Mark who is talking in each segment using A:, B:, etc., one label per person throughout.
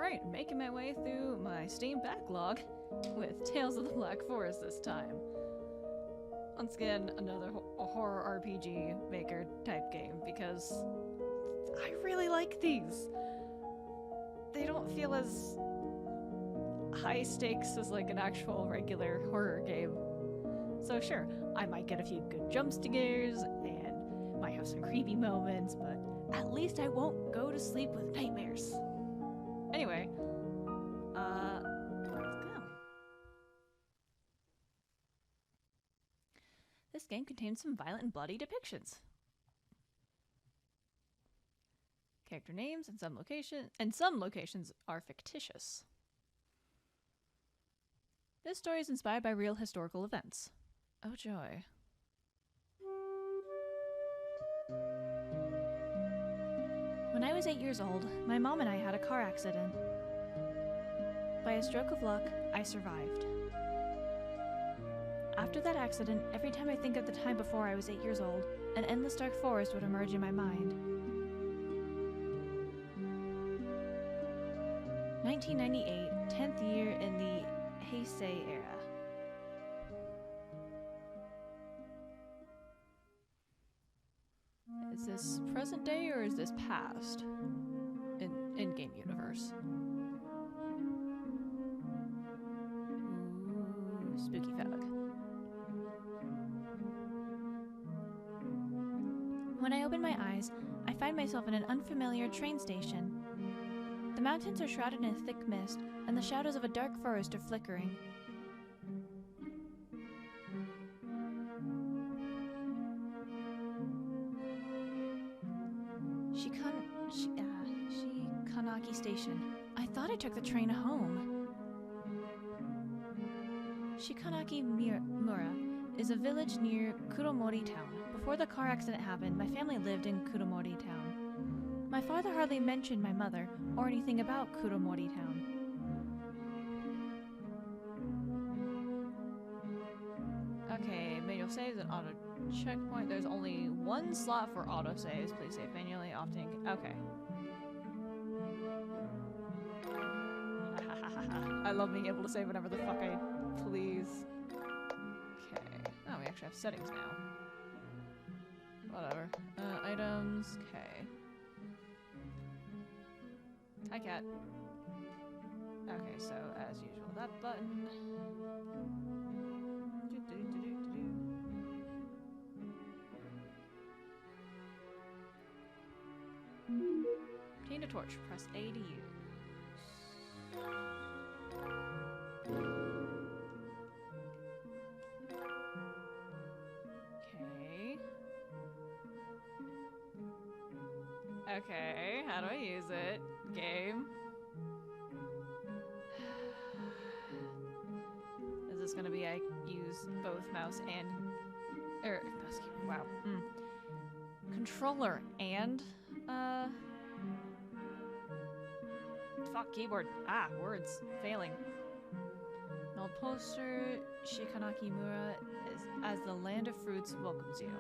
A: Alright, making my way through my Steam backlog with Tales of the Black Forest this time. Once again, another horror RPG maker type game because I really like these. They don't feel as high stakes as like an actual regular horror game. So sure, I might get a few good jump scares and might have some creepy moments, but at least I won't go to sleep with nightmares. Anyway, let's go. This game contains some violent and bloody depictions. Character names and some locations are fictitious. This story is inspired by real historical events. Oh joy. When I was 8 years old, my mom and I had a car accident. By a stroke of luck, I survived. After that accident, every time I think of the time before I was 8 years old, an endless dark forest would emerge in my mind. 1998, 10th year in the Heisei era. Is this present day or is this past? In-game universe. Ooh, spooky fog. When I open my eyes, I find myself in an unfamiliar train station. The mountains are shrouded in a thick mist, and the shadows of a dark forest are flickering. Shikanaki Station. I thought I took the train home. Shikanaki Mura is a village near Kuromori town. Before the car accident happened, my family lived in Kuromori town. My father hardly mentioned my mother or anything about Kuromori town. Okay, manual saves and auto checkpoint. There's only one slot for auto saves. Please save manually, often. Okay. I love being able to save whenever the fuck I please. Okay. Oh, we actually have settings now. Whatever. Items. Okay. Hi, cat. Okay, so as usual, that button. Obtain a torch. Press A to use. Okay, how do I use it? Game. Is this gonna be I use both mouse and mouse keyboard, wow. Controller and fuck keyboard. Words failing. An old poster, Shikanaki Mura is as the land of fruits welcomes you.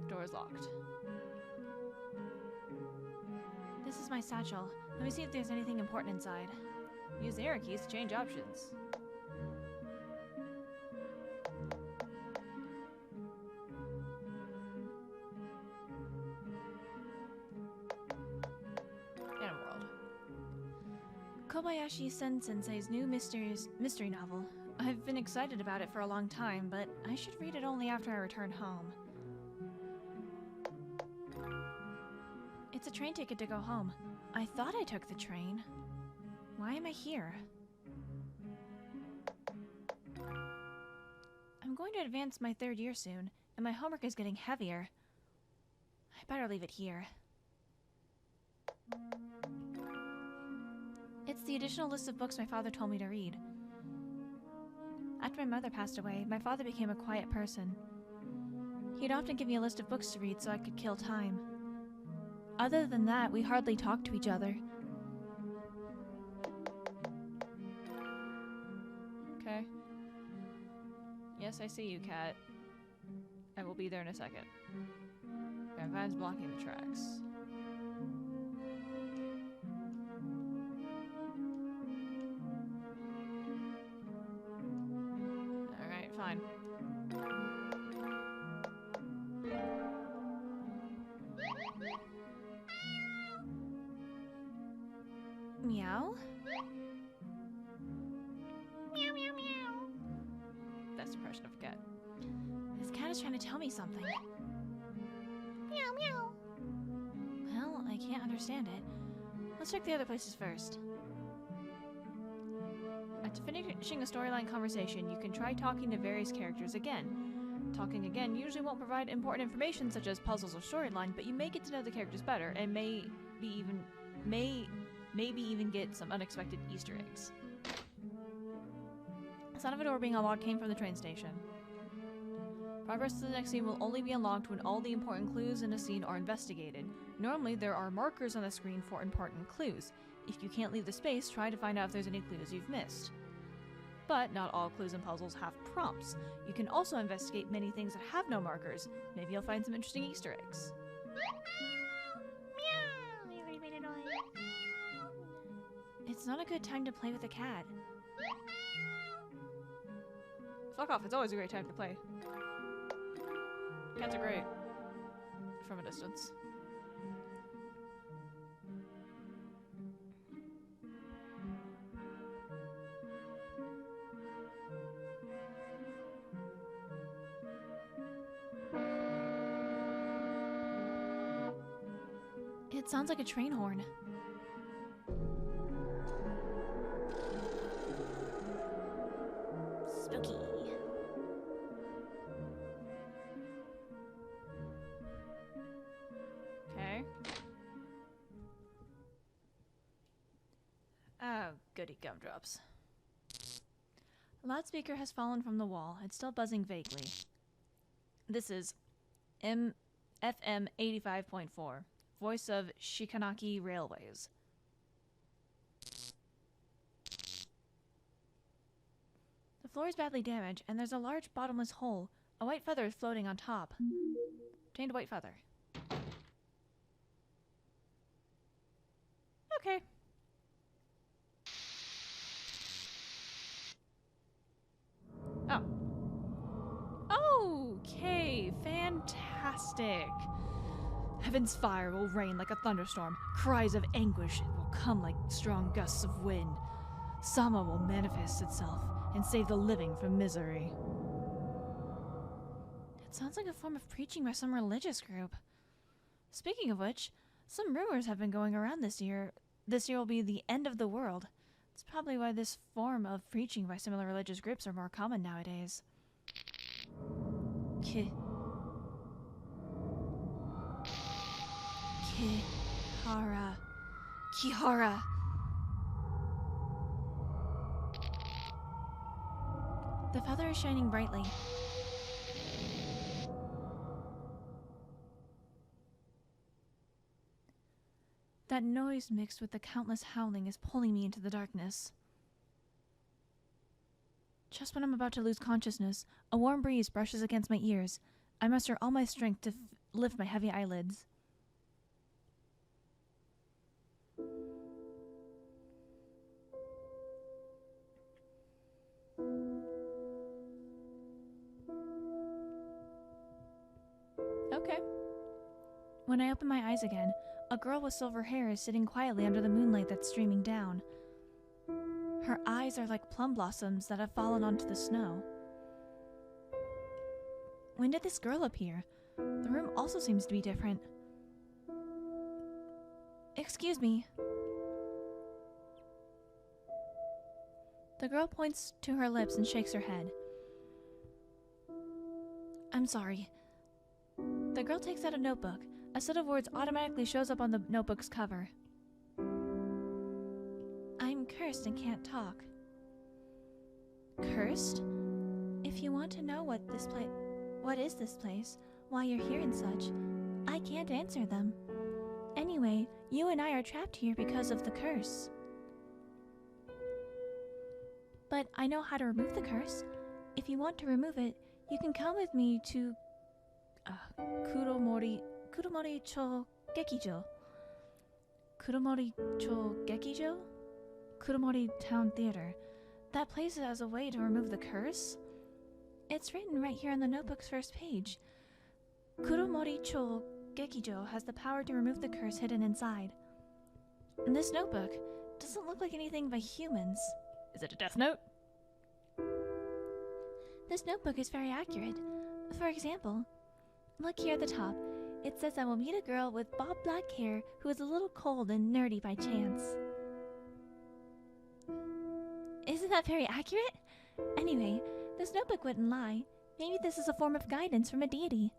A: Door is locked. This is my satchel. Let me see if there's anything important inside. Use the arrow keys to change options. Animal World. Kobayashi Sensei's new mystery novel. I've been excited about it for a long time, but I should read it only after I return home. It's a train ticket to go home. I thought I took the train. Why am I here? I'm going to advance my 3rd year soon, and my homework is getting heavier. I better leave it here. It's the additional list of books my father told me to read. After my mother passed away, my father became a quiet person. He'd often give me a list of books to read so I could kill time. Other than that, we hardly talked to each other. Okay. Yes, I see you, cat. I will be there in a second. Grandpa's blocking the tracks. fine. Meow? Meow, meow, meow. That's the impression of a cat. This cat is trying to tell me something. Meow, meow. Well, I can't understand it. Let's check the other places first. After finishing a storyline conversation, you can try talking to various characters again. Talking again usually won't provide important information such as puzzles or storyline, but you may get to know the characters better and maybe even get some unexpected Easter eggs. The sound of a door being unlocked came from the train station. Progress to the next scene will only be unlocked when all the important clues in a scene are investigated. Normally, there are markers on the screen for important clues. If you can't leave the space, try to find out if there's any clues you've missed. But not all clues and puzzles have prompts. You can also investigate many things that have no markers. Maybe you'll find some interesting Easter eggs. It's not a good time to play with a cat. Fuck off, it's always a great time to play. Cats are great. From a distance. It sounds like a train horn. Spooky. Okay. Oh, goody gumdrops. The loudspeaker has fallen from the wall. It's still buzzing vaguely. This is FM 85.4. Voice of Shikanaki Railways. The floor is badly damaged, and there's a large bottomless hole. A white feather is floating on top. Obtained a white feather. Okay. Oh. Okay, fantastic. Heaven's fire will rain like a thunderstorm. Cries of anguish will come like strong gusts of wind. Sama will manifest itself and save the living from misery. It sounds like a form of preaching by some religious group. Speaking of which, some rumors have been going around this year. This year will be the end of the world. It's probably why this form of preaching by similar religious groups are more common nowadays. Kihara. The feather is shining brightly. That noise mixed with the countless howling is pulling me into the darkness. Just when I'm about to lose consciousness, a warm breeze brushes against my ears. I muster all my strength to lift my heavy eyelids. Okay. When I open my eyes again, a girl with silver hair is sitting quietly under the moonlight that's streaming down. Her eyes are like plum blossoms that have fallen onto the snow. When did this girl appear? The room also seems to be different. Excuse me. The girl points to her lips and shakes her head. I'm sorry. The girl takes out a notebook. A set of words automatically shows up on the notebook's cover. I'm cursed and can't talk. Cursed? If you want to know what is this place, why you're here and such, I can't answer them. Anyway, you and I are trapped here because of the curse. But I know how to remove the curse. If you want to remove it, you can come with me to Kuromori cho Gekijo. Kuromori cho Gekijo? Kuromori Town Theater. That place has a way to remove the curse?
B: It's written right here on the notebook's first page. Kuromori Cho Gekijo has the power to remove the curse hidden inside. And this notebook doesn't look like anything by humans.
A: Is it a death note?
B: This notebook is very accurate. For example, look here at the top. It says I will meet a girl with bob black hair who is a little cold and nerdy by chance. Isn't that very accurate? Anyway, this notebook wouldn't lie. Maybe this is a form of guidance from a deity.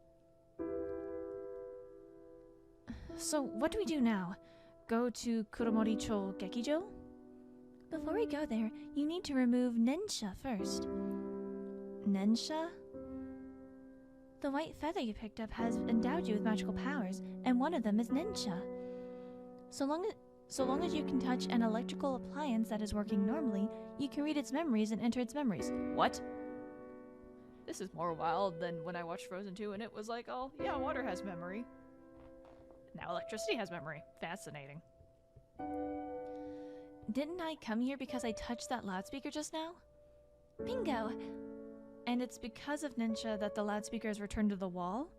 A: So what do we do now? Go to Kuromori Cho Gekijo?
B: Before we go there, you need to remove Nensha first.
A: Nensha?
B: The white feather you picked up has endowed you with magical powers, and one of them is Nensha. So long as you can touch an electrical appliance that is working normally, you can read its memories and enter its memories.
A: What? This is more wild than when I watched Frozen 2 and it was like, oh, yeah, water has memory. Now electricity has memory. Fascinating.
B: Didn't I come here because I touched that loudspeaker just now? Bingo!
A: And it's because of Nensha that the loudspeaker is returned to the wall?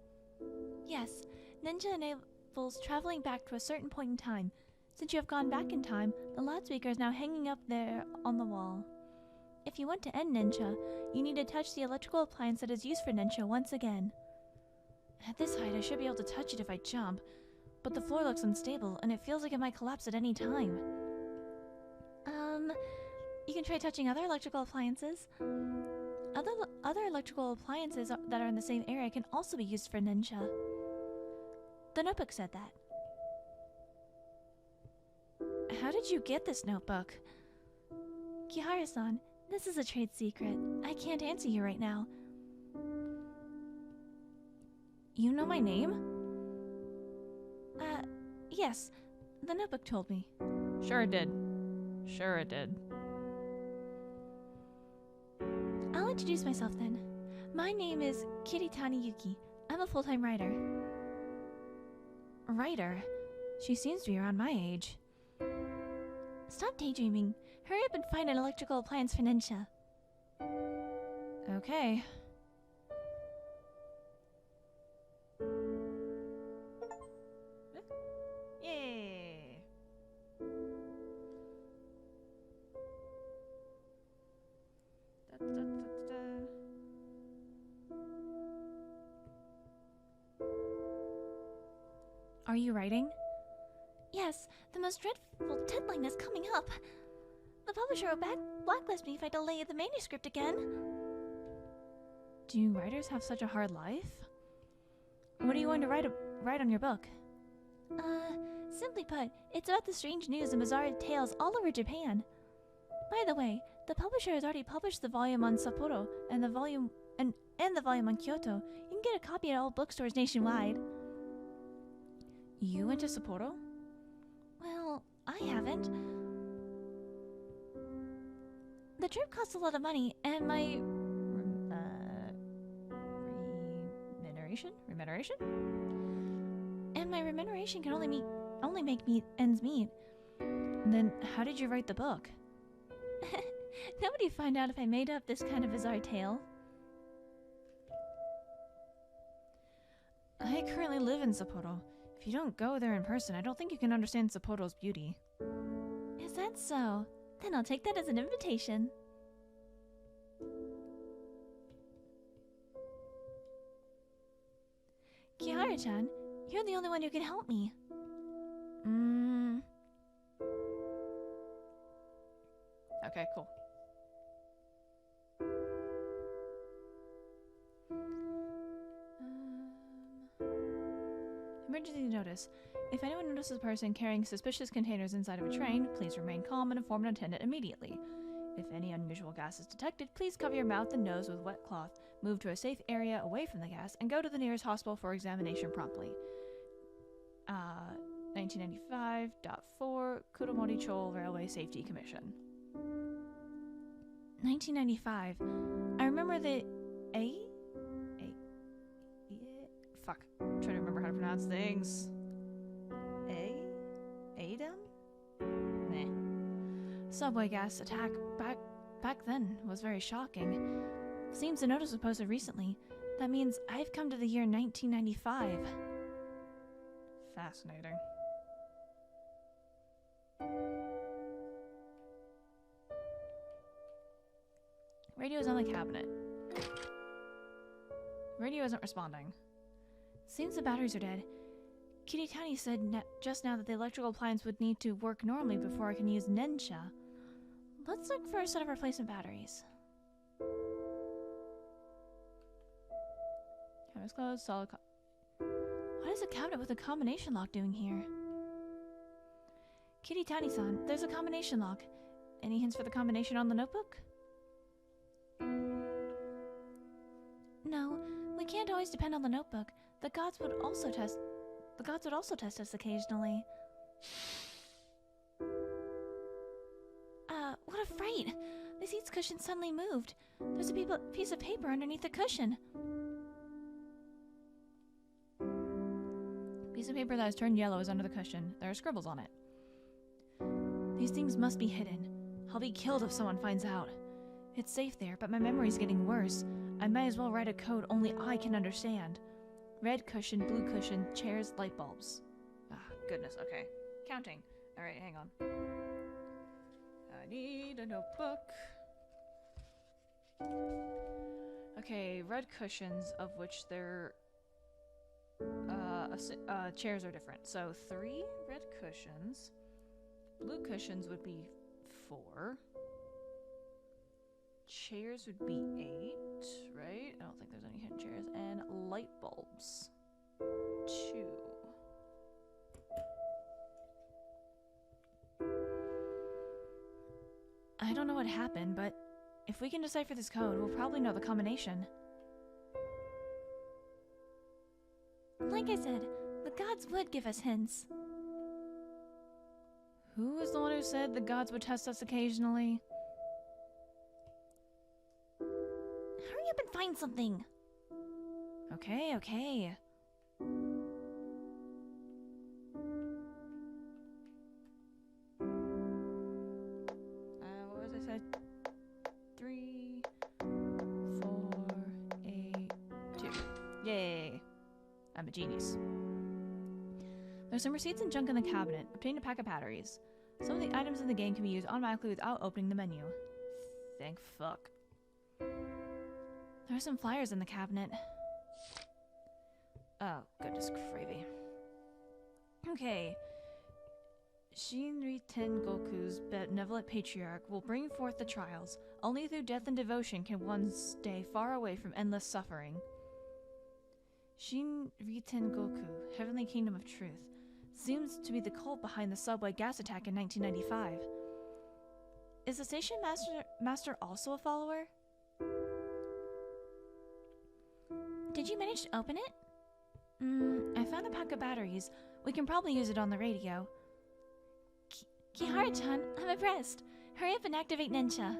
B: Yes, Nensha enables traveling back to a certain point in time. Since you have gone back in time, the loudspeaker is now hanging up there on the wall. If you want to end Nensha, you need to touch the electrical appliance that is used for Nensha once again.
A: At this height, I should be able to touch it if I jump, but the floor looks unstable and it feels like it might collapse at any time.
B: You can try touching other electrical appliances. Other electrical appliances that are in the same area can also be used for Nensha. The notebook said that.
A: How did you get this notebook?
B: Kihara-san, this is a trade secret. I can't answer you right now.
A: You know my name?
B: Yes. The notebook told me.
A: Sure it did. Sure it did.
B: I'll introduce myself then. My name is Kiritani Yuki. I'm a full-time writer.
A: Writer? She seems to be around my age.
B: Stop daydreaming. Hurry up and find an electrical appliance for Nensha.
A: Okay. Yay!
B: Are you writing? Yes, the most dreadful deadline is coming up. The publisher will blacklist me if I delay the manuscript again.
A: Do writers have such a hard life?
B: What are you going to write on your book? Simply put, it's about the strange news and bizarre tales all over Japan. By the way, the publisher has already published the volume on Sapporo and the volume on Kyoto. You can get a copy at all bookstores nationwide.
A: You went to Sapporo?
B: Well, I haven't. The trip costs a lot of money, and my
A: remuneration?
B: And my remuneration can only make me ends meet.
A: Then how did you write the book?
B: Nobody find out if I made up this kind of bizarre tale.
A: I currently live in Sapporo. If you don't go there in person, I don't think you can understand Sapporo's beauty.
B: Is that so? Then I'll take that as an invitation. Kihara-chan, you're the only one who can help me.
A: Okay, cool. Emergency notice. If anyone notices a person carrying suspicious containers inside of a train, please remain calm and inform an attendant immediately. If any unusual gas is detected, please cover your mouth and nose with wet cloth, move to a safe area away from the gas, and go to the nearest hospital for examination promptly. 1995.4 Kuromori Cho Railway Safety Commission.
B: 1995. I remember the
A: Fuck. I'm trying to remember how to pronounce things. Adam? Nah. Subway gas attack back then was very shocking.
B: Seems the notice was posted recently. That means I've come to the year 1995.
A: Fascinating. Radio's on the cabinet. Radio isn't responding.
B: Seems the batteries are dead. Kitty Tiny said just now that the electrical appliance would need to work normally before I can use Nensha. Let's look for a set of replacement batteries.
A: Cabinet's closed. Solid.
B: What is a cabinet with a combination lock doing here? Kitty Tiny-san, there's a combination lock. Any hints for the combination on the notebook? No, we can't always depend on the notebook. The gods would also test us occasionally. What a fright! The seat's cushion suddenly moved. There's a piece of paper underneath the cushion.
A: Piece of paper that has turned yellow is under the cushion. There are scribbles on it.
B: These things must be hidden. I'll be killed if someone finds out. It's safe there, but my memory's getting worse. I might as well write a code only I can understand. Red cushion, blue cushion, chairs, light bulbs.
A: Ah, goodness, okay. Counting. Alright, hang on. I need a notebook. Okay, red cushions, of which there... chairs are different. So 3 red cushions. Blue cushions would be 4. Chairs would be 8, right? I don't think there's any hidden chairs. And light bulbs. 2.
B: I don't know what happened, but if we can decipher this code, we'll probably know the combination. Like I said, the gods would give us hints.
A: Who was the one who said the gods would test us occasionally?
B: Hurry up and find something!
A: Okay, okay. What was I said? 3, 4, 8, 2. Yay! I'm a genius. There's some receipts and junk in the cabinet. Obtain a pack of batteries. Some of the items in the game can be used automatically without opening the menu. Thank fuck.
B: There are some flyers in the cabinet.
A: Oh, goodness gravy. Okay. Shinri Tengoku's benevolent patriarch will bring forth the trials. Only through death and devotion can one stay far away from endless suffering. Shinri Tengoku, Heavenly Kingdom of Truth, seems to be the cult behind the subway gas attack in 1995. Is the station master also a follower?
B: Did you manage to open it? I found a pack of batteries. We can probably use it on the radio. Kihara-chan, I'm impressed. Hurry up and activate Nensha.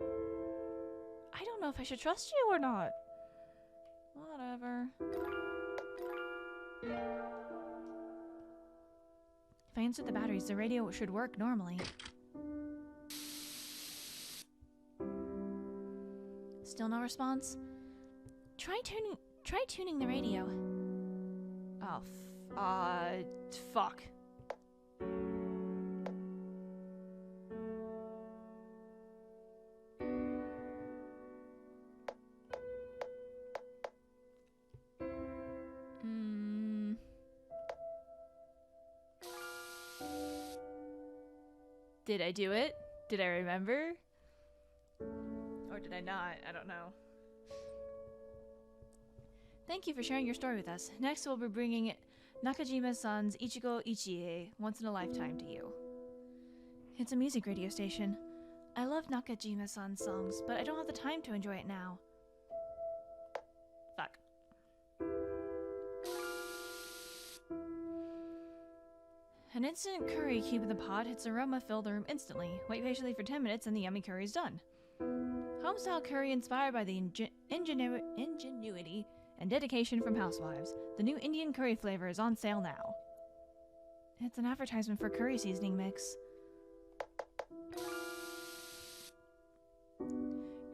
A: I don't know if I should trust you or not. Whatever.
B: If I insert the batteries, the radio should work normally. Still no response? Try tuning the radio.
A: Oh, fuck. Did I do it? Did I remember? Or did I not? I don't know.
B: Thank you for sharing your story with us. Next, we'll be bringing Nakajima-san's Ichigo Ichie, Once in a Lifetime, to you. It's a music radio station. I love Nakajima-san's songs, but I don't have the time to enjoy it now.
A: Fuck.
B: An instant curry cube in the pot, its aroma filled the room instantly. Wait patiently for 10 minutes and the yummy curry is done. Home-style curry inspired by the ingenuity and dedication from housewives. The new Indian curry flavor is on sale now. It's an advertisement for curry seasoning mix.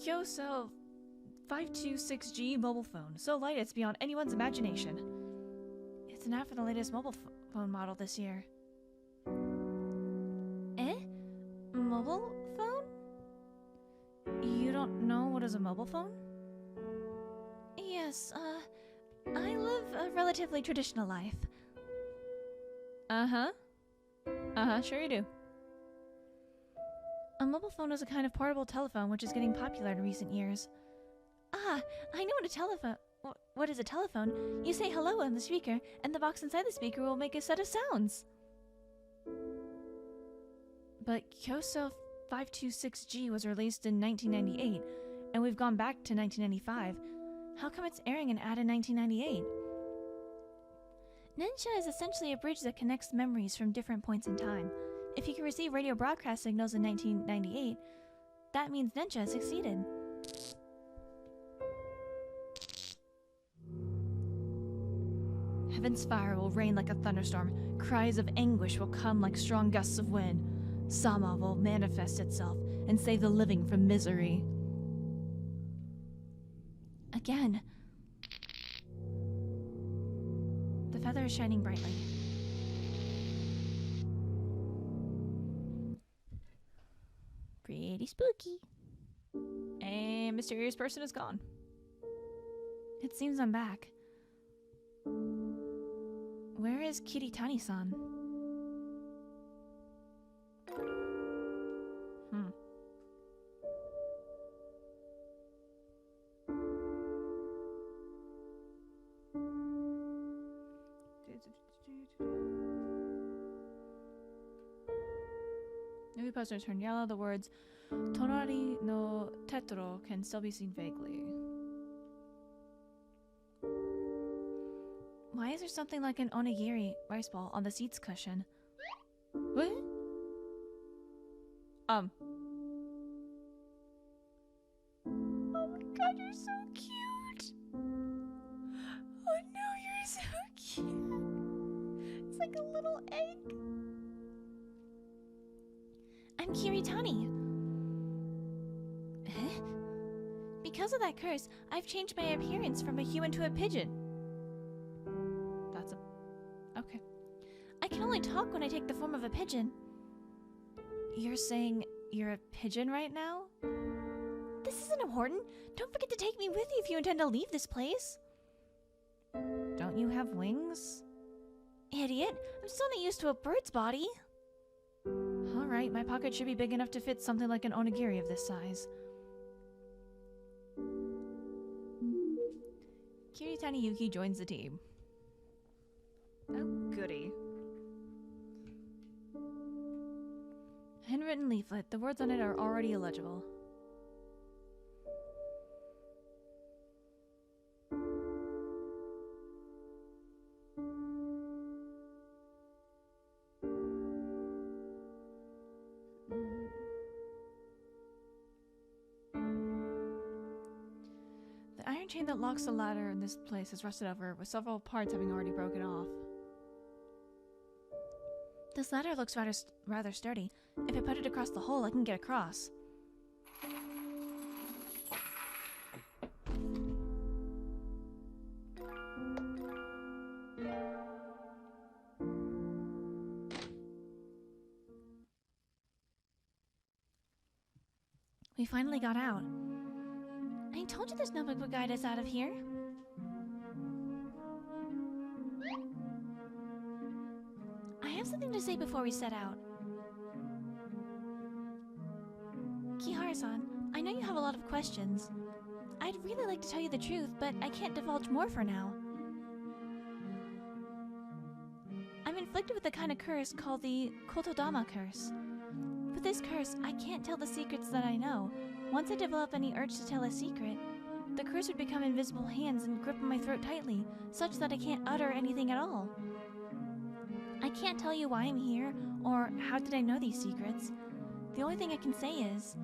A: Kyocell 526G mobile phone. So light it's beyond anyone's imagination.
B: It's an ad for the latest mobile phone model this year. Eh? Mobile phone? You don't know what is a mobile phone? Yes, I live a relatively traditional life.
A: Uh-huh. Uh-huh, sure you do.
B: A mobile phone is a kind of portable telephone which is getting popular in recent years. Ah, I know what a telephone... What is a telephone? You say hello on the speaker, and the box inside the speaker will make a set of sounds.
A: But Kyocell 526G was released in 1998, and we've gone back to 1995. How come it's airing an ad in 1998?
B: Nensha is essentially a bridge that connects memories from different points in time. If you can receive radio broadcast signals in 1998, that means Nensha has succeeded.
A: Heaven's fire will rain like a thunderstorm. Cries of anguish will come like strong gusts of wind. Sama will manifest itself and save the living from misery.
B: Again. The feather is shining brightly. Pretty spooky.
A: And mysterious person is gone.
B: It seems I'm back. Where is Kiritani-san?
A: Movie posters turn yellow. The words "Tonari no Tetro" can still be seen vaguely.
B: Why is there something like an onigiri rice ball on the seats cushion?
A: What? Oh my god, you're so cute! Oh no, you're so cute! It's like a little egg.
B: I'm Kiritani. Eh? Because of that curse, I've changed my appearance from a human to a pigeon.
A: Okay.
B: I can only talk when I take the form of a pigeon.
A: You're saying you're a pigeon right now?
B: This isn't important. Don't forget to take me with you if you intend to leave this place.
A: Don't you have wings?
B: Idiot. I'm still not used to a bird's body.
A: Alright, my pocket should be big enough to fit something like an onigiri of this size. Kiritani Yuki joins the team. Oh, goody. Handwritten leaflet. The words on it are already illegible. The iron chain that locks the ladder in this place is rusted over, with several parts having already broken off.
B: This ladder looks rather sturdy. If I put it across the hole, I can get across. We finally got out. I told you there's no book would guide us out of here. I have something to say before we set out. Kihara-san, I know you have a lot of questions. I'd really like to tell you the truth, but I can't divulge more for now. I'm inflicted with a kind of curse called the Kotodama curse. With this curse, I can't tell the secrets that I know. Once I develop any urge to tell a secret, the curse would become invisible hands and grip my throat tightly, such that I can't utter anything at all. I can't tell you why I'm here, or how did I know these secrets. The only thing I can say is,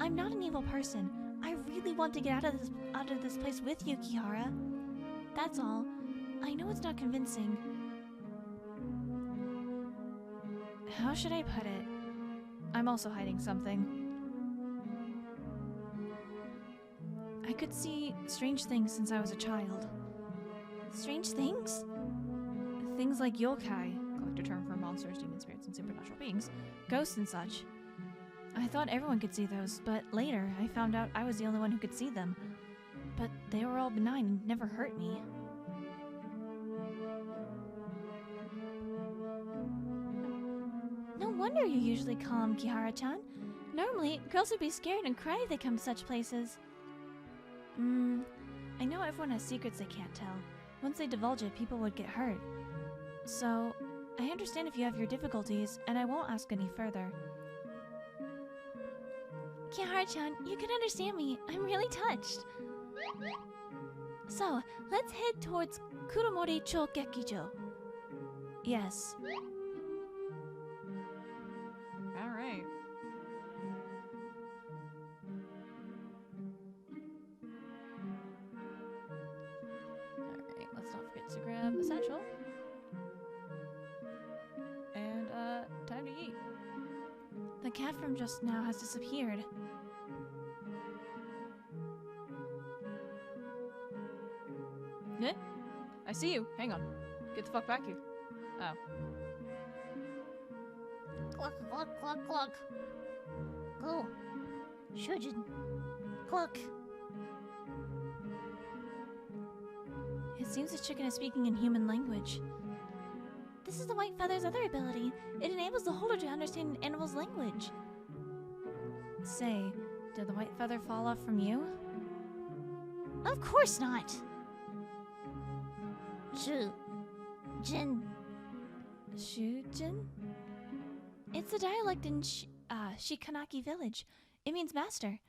B: I'm not an evil person. I really want to get out of this place with you, Kihara. That's all. I know it's not convincing.
A: How should I put it? I'm also hiding something.
B: I could see strange things since I was a child. Strange things?
A: Things like yokai, collector term for monsters, demon spirits, and supernatural beings, ghosts and such.
B: I thought everyone could see those, but later I found out I was the only one who could see them. But they were all benign and never hurt me. No wonder you're usually calm, Kihara-chan. Normally, girls would be scared and cry if they come to such places. I know everyone has secrets they can't tell. Once they divulge it, people would get hurt. So, I understand if you have your difficulties, and I won't ask any further. Kihara-chan, you can understand me. I'm really touched. So, let's head towards Kuromori Chogekijo. Yes.
A: Alright. Alright, let's not forget to grab a satchel. And, time to eat.
B: The cat from just now has disappeared.
A: Eh? I see you. Hang on. Get the fuck back here. Oh.
C: Cluck, cluck, cluck, cluck. Go. Shujin. Cluck.
B: It seems the chicken is speaking in human language. This is the white feather's other ability. It enables the holder to understand an animal's language. Say, did the white feather fall off from you?
C: Of course not. Jin.
B: Shujin? It's a dialect in Shikanaki village. It means master.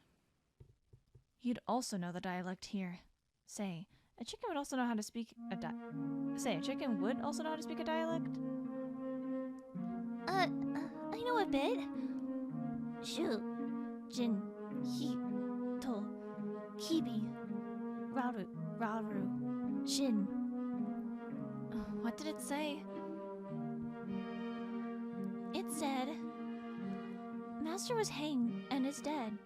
B: You'd also know the dialect here. Say, a chicken would also know how to speak a a chicken would also know how to speak a dialect?
C: I know a bit. Jin, Hi, To, Kibi, Raru, Shin.
B: What did it say?
C: It said, Master was hanged and is dead.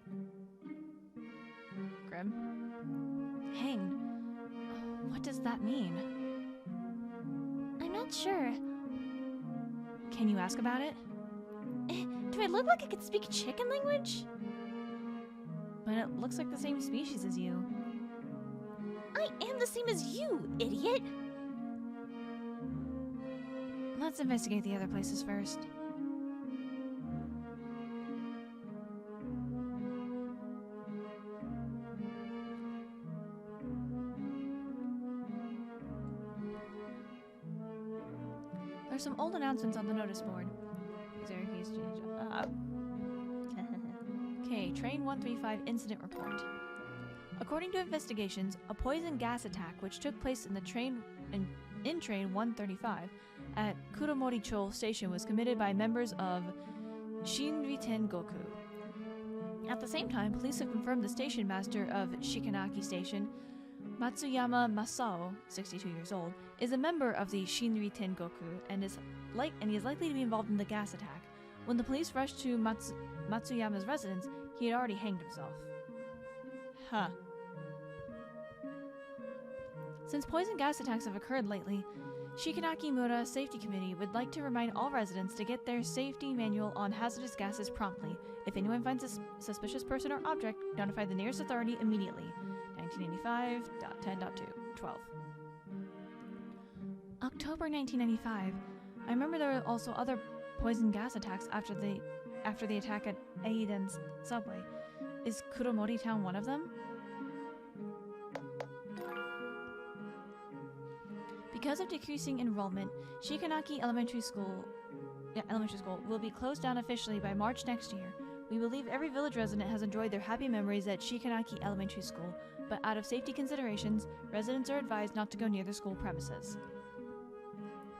A: Grim.
B: Hanged. What does that mean?
C: I'm not sure.
B: Can you ask about it?
C: Do I look like I could speak chicken language?
B: But it looks like the same species as you.
C: I am the same as you, idiot!
B: Let's investigate the other places first. There's some old announcements on the notice board. Okay, Train 135 incident report. According to investigations, a poison gas attack which took place in the train in Train 135 at Kuromori-cho Station was committed by members of Shinriten Goku. At the same time, police have confirmed the station master of Shikanaki Station, Matsuyama Masao, 62 years old, is a member of the Shinriten Goku and is likely to be involved in the gas attack. When the police rushed to Matsuyama's residence, he had already hanged himself. Huh. Since poison gas attacks have occurred lately, Shikanaki Mura Safety Committee would like to remind all residents to get their safety manual on hazardous gases promptly. If anyone finds a suspicious person or object, notify the nearest authority immediately. 1995.10.2.12. October 1995. I remember there were also other poison gas attacks after the attack at Aiden's subway. Is Kuromori Town one of them? Because of decreasing enrollment, Shikanaki Elementary School will be closed down officially by March next year. We believe every village resident has enjoyed their happy memories at Shikanaki Elementary School, but out of safety considerations, residents are advised not to go near the school premises.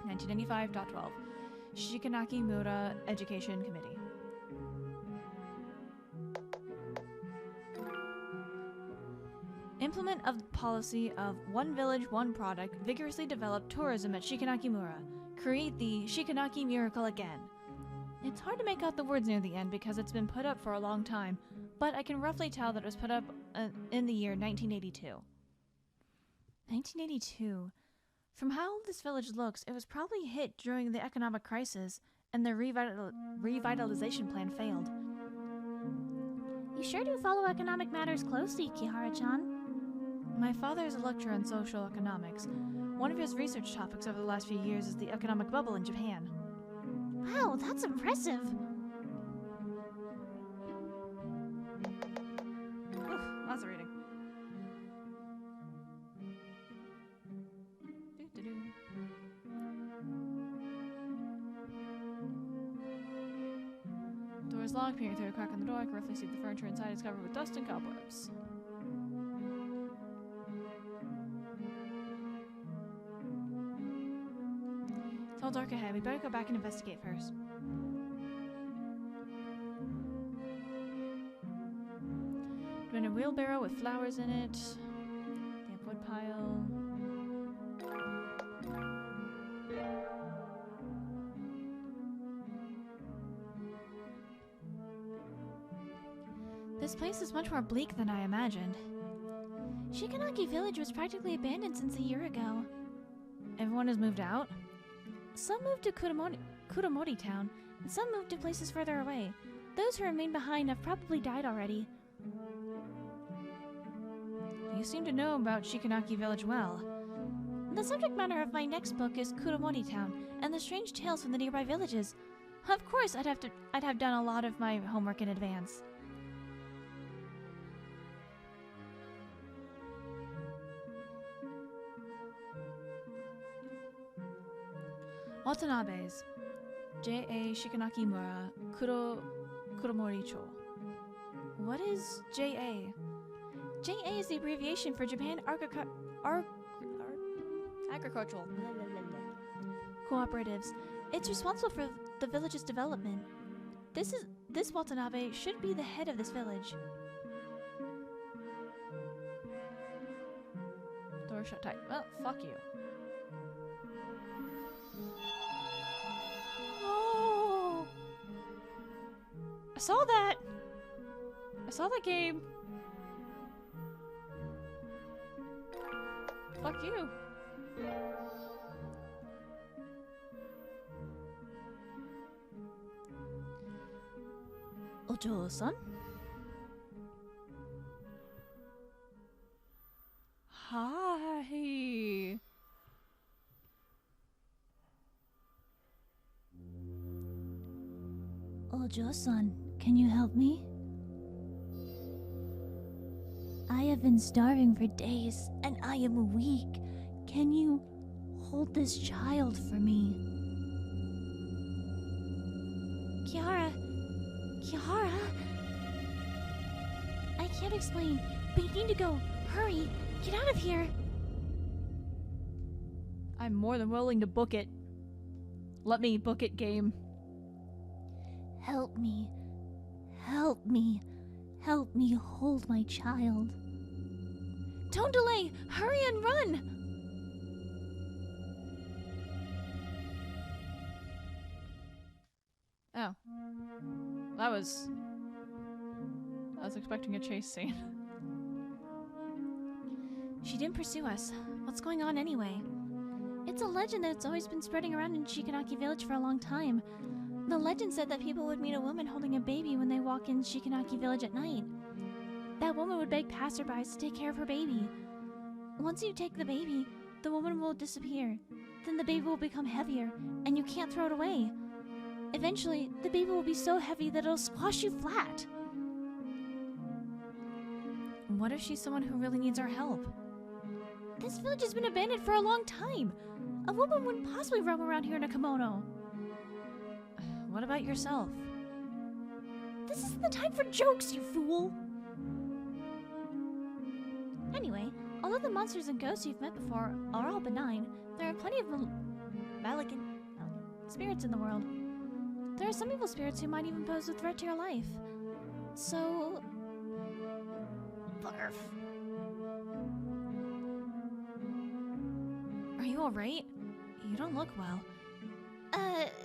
B: 1995.12 Shikanaki Mura Education Committee. Implement of the policy of one village, one product, vigorously develop tourism at Shikanaki Mura. Create the Shikanaki Miracle again. It's hard to make out the words near the end because it's been put up for a long time, but I can roughly tell that it was put up in the year 1982. 1982. From how this village looks, it was probably hit during the economic crisis, and their revitalization plan failed.
C: You sure do follow economic matters closely, Kihara-chan.
B: My father is a lecturer in social economics. One of his research topics over the last few years is the economic bubble in Japan.
C: Wow, that's impressive.
A: Oof, lots of reading. Doo-doo-doo. Door is locked. Peering through a crack in the door, I can roughly see the furniture inside is covered with dust and cobwebs. It's all dark ahead. We better go back and investigate first. Doing a wheelbarrow with flowers in it. Damp wood pile.
B: This place is much more bleak than I imagined.
C: Shikanaki Village was practically abandoned since a year ago.
B: Everyone has moved out?
C: Some moved to Kudomori Town, and some moved to places further away. Those who remain behind have probably died already.
B: You seem to know about Shikanaki Village well.
C: The subject matter of my next book is Kudomori Town and the strange tales from the nearby villages. Of course, I'd have done a lot of my homework in advance.
B: Watanabe's J.A. Shikanaki Mura Kudomori-cho. What is J.A.?
C: JA is the abbreviation for Japan
A: Agricultural.
C: Cooperatives. It's responsible for the village's development. This Watanabe should be the head of this village.
A: Door shut tight. Well, fuck you.
B: Oh! I saw that! I saw that game!
A: Fuck you.
B: Ojo-san? Hi!
C: Ojo-san, can you help me? I have been starving for days, and I am weak. Can you hold this child for me? Kiara! Kiara! I can't explain, but you need to go. Hurry! Get out of here!
B: I'm more than willing to book it. Let me book it, game.
C: Help me. Help me. Help me hold my child. Don't delay! Hurry and run!
A: Oh. I was expecting a chase scene.
C: She didn't pursue us. What's going on anyway? It's a legend that's always been spreading around in Shikanaki Village for a long time. The legend said that people would meet a woman holding a baby when they walk in Shikanaki Village at night. That woman would beg passerbys to take care of her baby. Once you take the baby, the woman will disappear. Then the baby will become heavier, and you can't throw it away. Eventually, the baby will be so heavy that it'll squash you flat.
B: What if she's someone who really needs our help?
C: This village has been abandoned for a long time. A woman wouldn't possibly roam around here in a kimono.
B: What about yourself?
C: This isn't the time for jokes, you fool! Anyway, although the monsters and ghosts you've met before are all benign, there are plenty of malignant spirits in the world. There are some evil spirits who might even pose a threat to your life. So... barf.
B: Are you alright? You don't look well.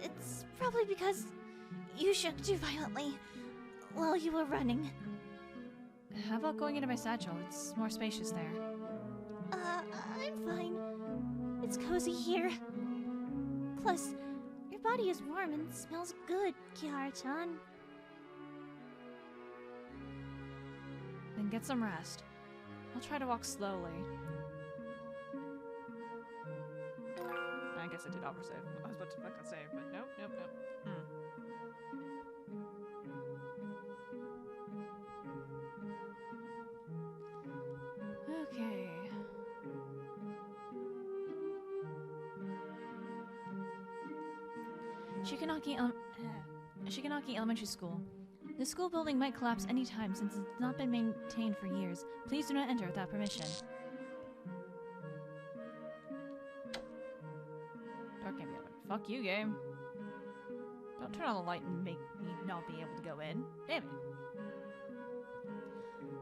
C: It's probably because you shook too violently while you were running.
A: How about going into my satchel? It's more spacious there.
B: I'm fine. It's cozy here. Plus, your body is warm and smells good, Kiara-chan.
A: Then get some rest. I'll try to walk slowly. I guess I did autosave. I was about to fucking save, but nope. Okay. Shikanaki Elementary School. The school building might collapse any time since it's not been maintained for years. Please do not enter without permission. Door can't be open. Fuck you, game. Don't turn on the light and make me not be able to go in. Damn it.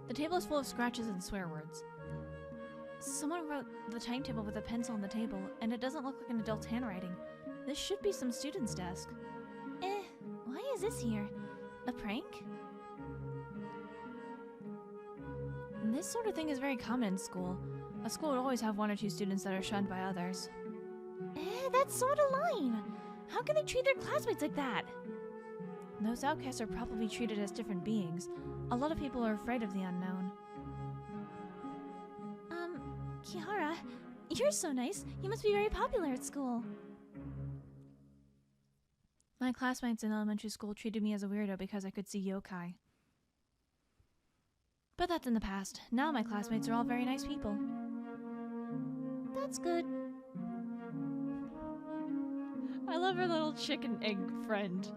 A: The table is full of scratches and swear words. Someone wrote the timetable with a pencil on the table, and it doesn't look like an adult's handwriting. This should be some student's desk.
B: Why is this here? A prank?
A: This sort of thing is very common in school. A school would always have one or two students that are shunned by others.
B: That's sort of lying. How can they treat their classmates like that?
A: Those outcasts are probably treated as different beings. A lot of people are afraid of the unknown.
B: Kiara, you're so nice. You must be very popular at school.
A: My classmates in elementary school treated me as a weirdo because I could see yokai. But that's in the past. Now my classmates are all very nice people.
B: That's good.
A: I love her little chicken egg friend.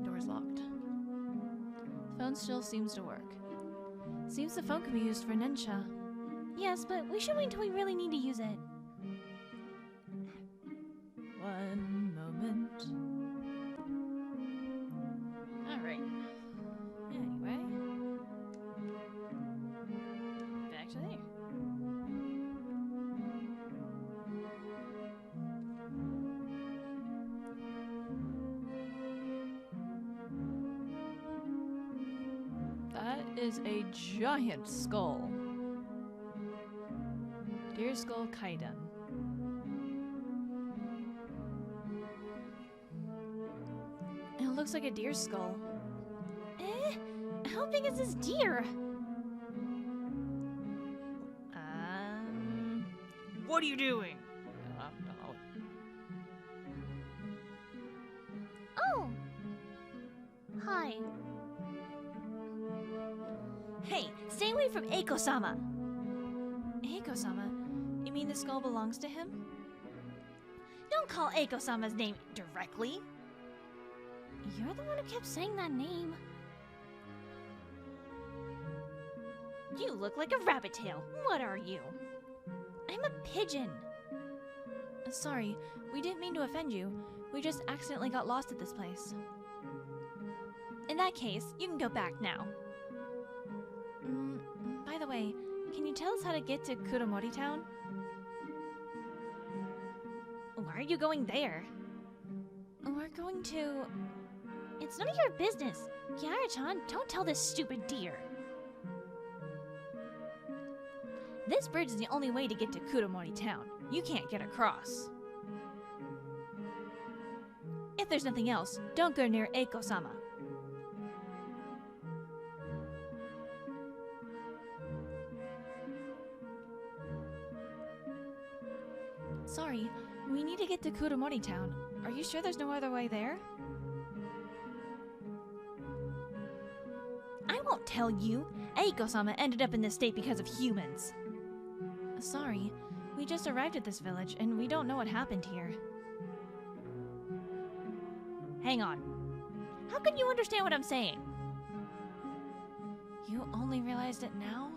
A: Door's locked. The phone still seems to work. Seems the phone could be used for Nensha.
B: Yes, but we should wait until we really need to use it.
A: One moment. Alright. Anyway. Back to there. That is a giant skull. Deer Skull Kaiden. It looks like a deer skull.
B: How big is this deer?
A: What are you doing? No.
B: Oh! Hi. Hey, stay away from Eiko-sama!
A: Eiko-sama? You mean the skull belongs to him?
B: Don't call Eiko-sama's name directly. You're the one who kept saying that name. You look like a rabbit tail. What are you? I'm a pigeon.
A: Sorry, we didn't mean to offend you. We just accidentally got lost at this place.
B: In that case, you can go back now.
A: By the way, can you tell us how to get to Kuromori Town?
B: Why are you going there?
A: We're going to...
B: It's none of your business. Kiara-chan, don't tell this stupid deer. This bridge is the only way to get to Kuromori Town. You can't get across. If there's nothing else, don't go near Eiko-sama.
A: Sorry, we need to get to Kuromori Town. Are you sure there's no other way there?
B: I won't tell you. Eiko-sama ended up in this state because of humans.
A: Sorry, we just arrived at this village and we don't know what happened here.
B: Hang on. How can you understand what I'm saying?
A: You only realized it now?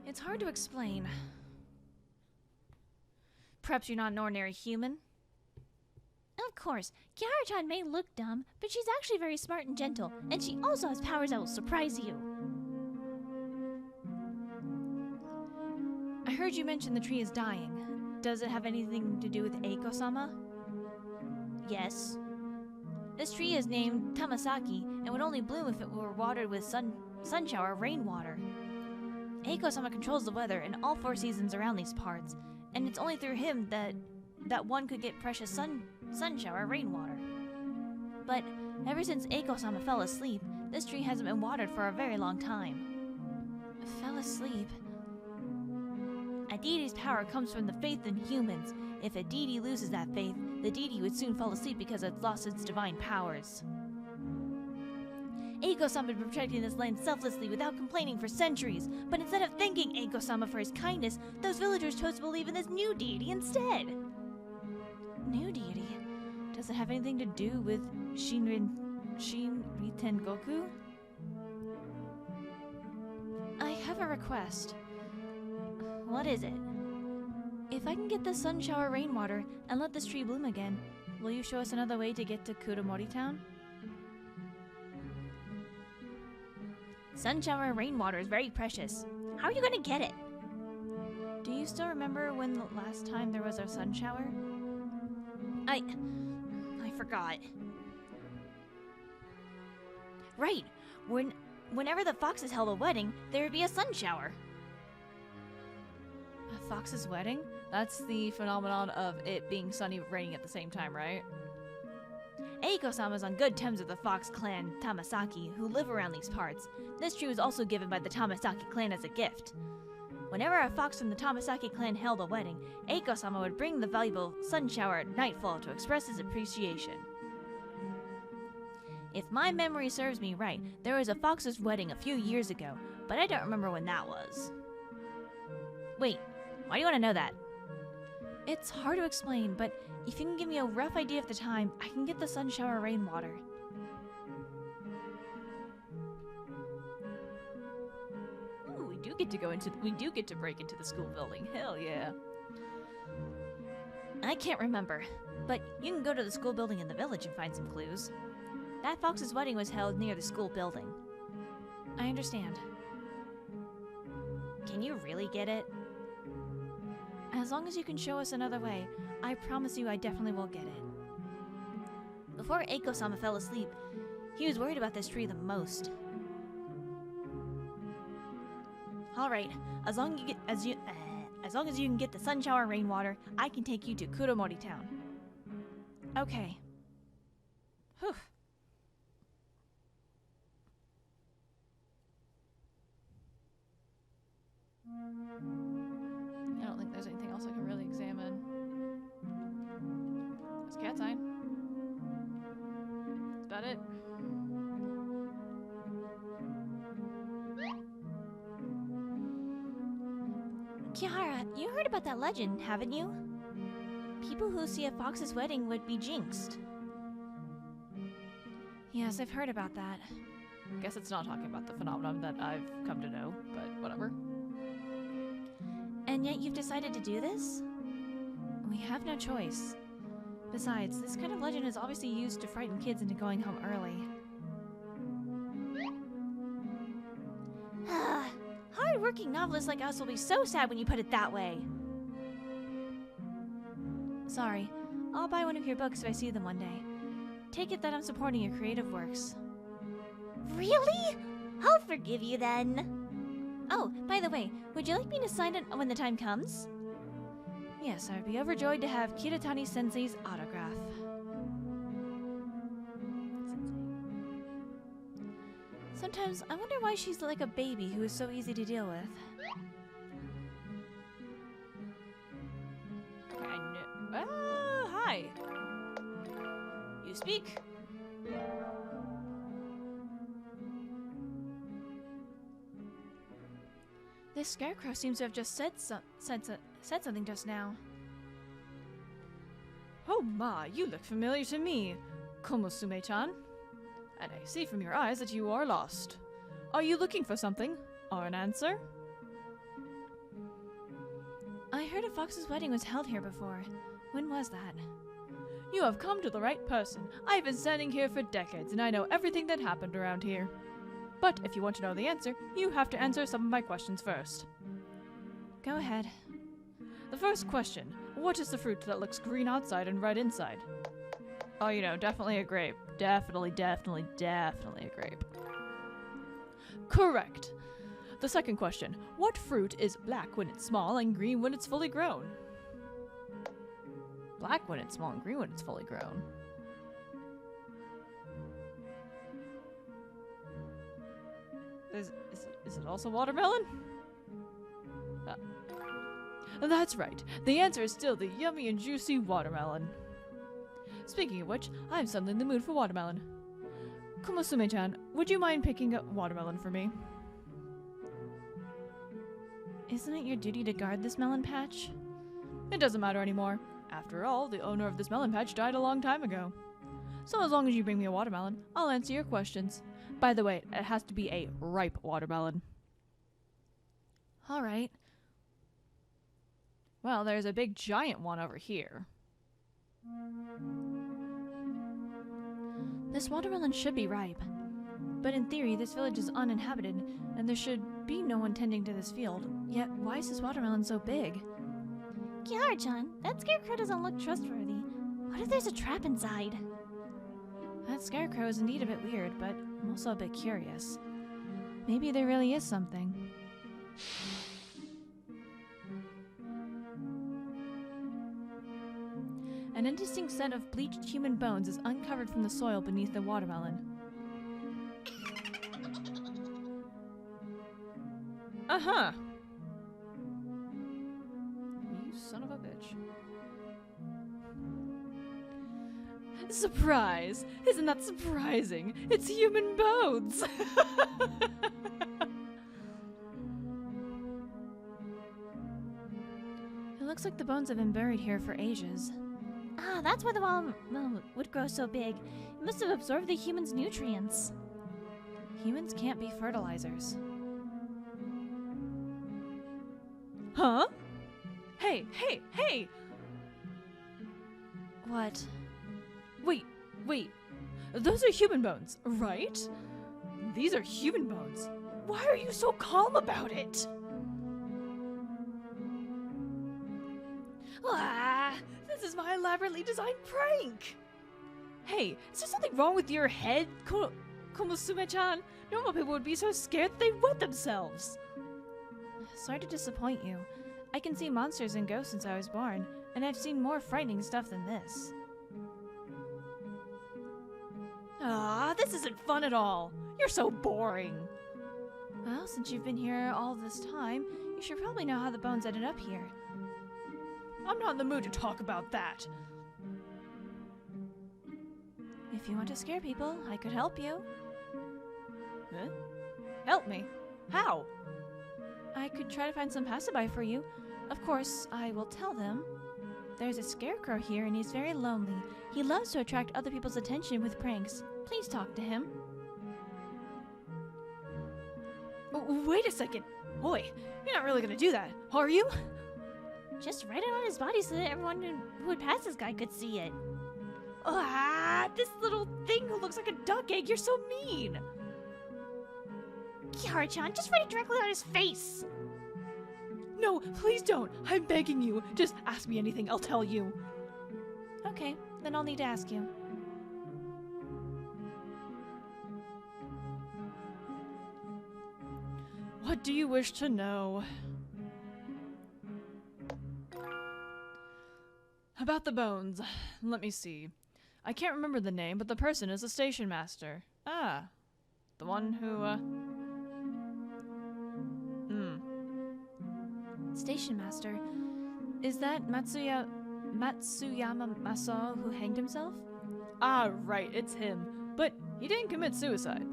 A: It's hard to explain. Perhaps you're not an ordinary human?
B: Of course, Kiara-chan may look dumb, but she's actually very smart and gentle, and she also has powers that will surprise you.
A: I heard you mention the tree is dying. Does it have anything to do with Eiko-sama?
B: Yes. This tree is named Tamasaki and would only bloom if it were watered with sun-shower rainwater. Eiko-sama controls the weather in all 4 seasons around these parts, and it's only through him that one could get precious sun-shower rainwater. But ever since Eiko-sama fell asleep, this tree hasn't been watered for a very long time. Fell asleep? A deity's power comes from the faith in humans. If a deity loses that faith, the deity would soon fall asleep because it's lost its divine powers. Eiko-sama had been protecting this land selflessly without complaining for centuries, but instead of thanking Eiko-sama for his kindness, those villagers chose to believe in this new deity instead. New deity? Does it have anything to do with Shinriten Goku? I have a request. What is it? If I can get the sun shower rainwater and let this tree bloom again, will you show us another way to get to Kuromori Town? Sun shower rainwater is very precious. How are you gonna get it? Do you still remember when the last time there was a sun shower? I forgot. Right. Whenever the foxes held a wedding, there would be a sun shower.
A: A fox's wedding? That's the phenomenon of it being sunny but raining at the same time, right?
B: Eiko-sama is on good terms with the fox clan Tamasaki, who live around these parts. This tree was also given by the Tamasaki clan as a gift. Whenever a fox from the Tamasaki clan held a wedding, Eiko-sama would bring the valuable sun shower at nightfall to express his appreciation. If my memory serves me right, there was a fox's wedding a few years ago, but I don't remember when that was. Wait, why do you want to know that? It's hard to explain, but if you can give me a rough idea of the time, I can get the sun shower rainwater.
A: Ooh, we do get to break into the school building. Hell yeah.
B: I can't remember, but you can go to the school building in the village and find some clues. That fox's wedding was held near the school building. I understand. Can you really get it? As long as you can show us another way, I promise you I definitely will get it. Before Eiko-sama fell asleep, he was worried about this tree the most. Alright, as long as you can get the sun shower rainwater, I can take you to Kuromori Town. Okay. Whew.
A: I don't think there's anything else I can really examine. There's a cat sign. That's about it.
B: Kiara, you heard about that legend, haven't you? People who see a fox's wedding would be jinxed.
A: Yes, I've heard about that. Guess it's not talking about the phenomenon that I've come to know, but whatever.
B: And yet you've decided to do this? We have no choice. Besides, this kind of legend is obviously used to frighten kids into going home early. Hard-working novelists like us will be so sad when you put it that way. Sorry, I'll buy one of your books if I see them one day. Take it that I'm supporting your creative works. Really? I'll forgive you then. Oh, by the way, would you like me to sign it when the time comes? Yes, I would be overjoyed to have Kiritani-sensei's autograph. Sometimes I wonder why she's like a baby who is so easy to deal with.
A: Hi. You speak.
B: This scarecrow seems to have just said something just now.
A: Oh my, you look familiar to me, Komusume-chan. And I see from your eyes that you are lost. Are you looking for something? Or an answer?
B: I heard a fox's wedding was held here before. When was that?
A: You have come to the right person. I've been standing here for decades, and I know everything that happened around here. But if you want to know the answer, you have to answer some of my questions first.
B: Go ahead.
A: The first question, what is the fruit that looks green outside and red inside? Oh, you know, definitely a grape, Definitely, definitely, definitely a grape. Correct. The second question. What fruit is black when it's small and green when it's fully grown? Black when it's small and green when it's fully grown. Is it also watermelon? That's right. The answer is still the yummy and juicy watermelon. Speaking of which, I'm suddenly in the mood for watermelon. Kumosume-chan, would you mind picking up watermelon for me?
B: Isn't it your duty to guard this melon patch?
A: It doesn't matter anymore. After all, the owner of this melon patch died a long time ago. So as long as you bring me a watermelon, I'll answer your questions. By the way, it has to be a ripe watermelon.
B: Alright.
A: Well, there's a big giant one over here.
B: This watermelon should be ripe. But in theory, this village is uninhabited, and there should be no one tending to this field. Yet, why is this watermelon so big?
C: Kiara-chan, that scarecrow doesn't look trustworthy. What if there's a trap inside?
B: That scarecrow is indeed a bit weird, but I'm also a bit curious. Maybe there really is something. An indistinct set of bleached human bones is uncovered from the soil beneath the watermelon.
A: Uh-huh. You son of a bitch. Surprise! Isn't that surprising? It's human bones!
B: It looks like the bones have been buried here for ages.
C: Ah, that's why the watermelon would grow so big. It must have absorbed the human's nutrients.
B: Humans can't be fertilizers.
A: Huh? Hey, hey, hey!
B: What?
A: Wait. Those are human bones, right? These are human bones. Why are you so calm about it? Ah, this is my elaborately designed prank! Hey, is there something wrong with your head, Komusume-chan? Normal people would be so scared that they'd wet themselves.
B: Sorry to disappoint you. I can see monsters and ghosts since I was born, and I've seen more frightening stuff than this.
A: Ah, this isn't fun at all. You're so boring.
B: Well, since you've been here all this time, you should probably know how the bones ended up here.
A: I'm not in the mood to talk about that.
B: If you want to scare people, I could help you.
A: Huh? Help me? How?
B: I could try to find some passerby for you. Of course, I will tell them. There's a scarecrow here and he's very lonely. He loves to attract other people's attention with pranks. Please talk to him.
A: Wait a second. Oi, you're not really gonna do that, are you?
C: Just write it on his body so that everyone who would pass this guy could see it.
A: Ah, this little thing who looks like a duck egg, you're so mean.
C: Kiara-chan, just write it directly on his face.
A: No, please don't. I'm begging you. Just ask me anything, I'll tell you.
B: Okay, then I'll need to ask you.
A: What do you wish to know? About the bones. Let me see. I can't remember the name, but the person is a station master. Ah. The one who,
B: Station master. Is that Matsuyama Masao who hanged himself?
A: Ah, right, it's him. But he didn't commit suicide.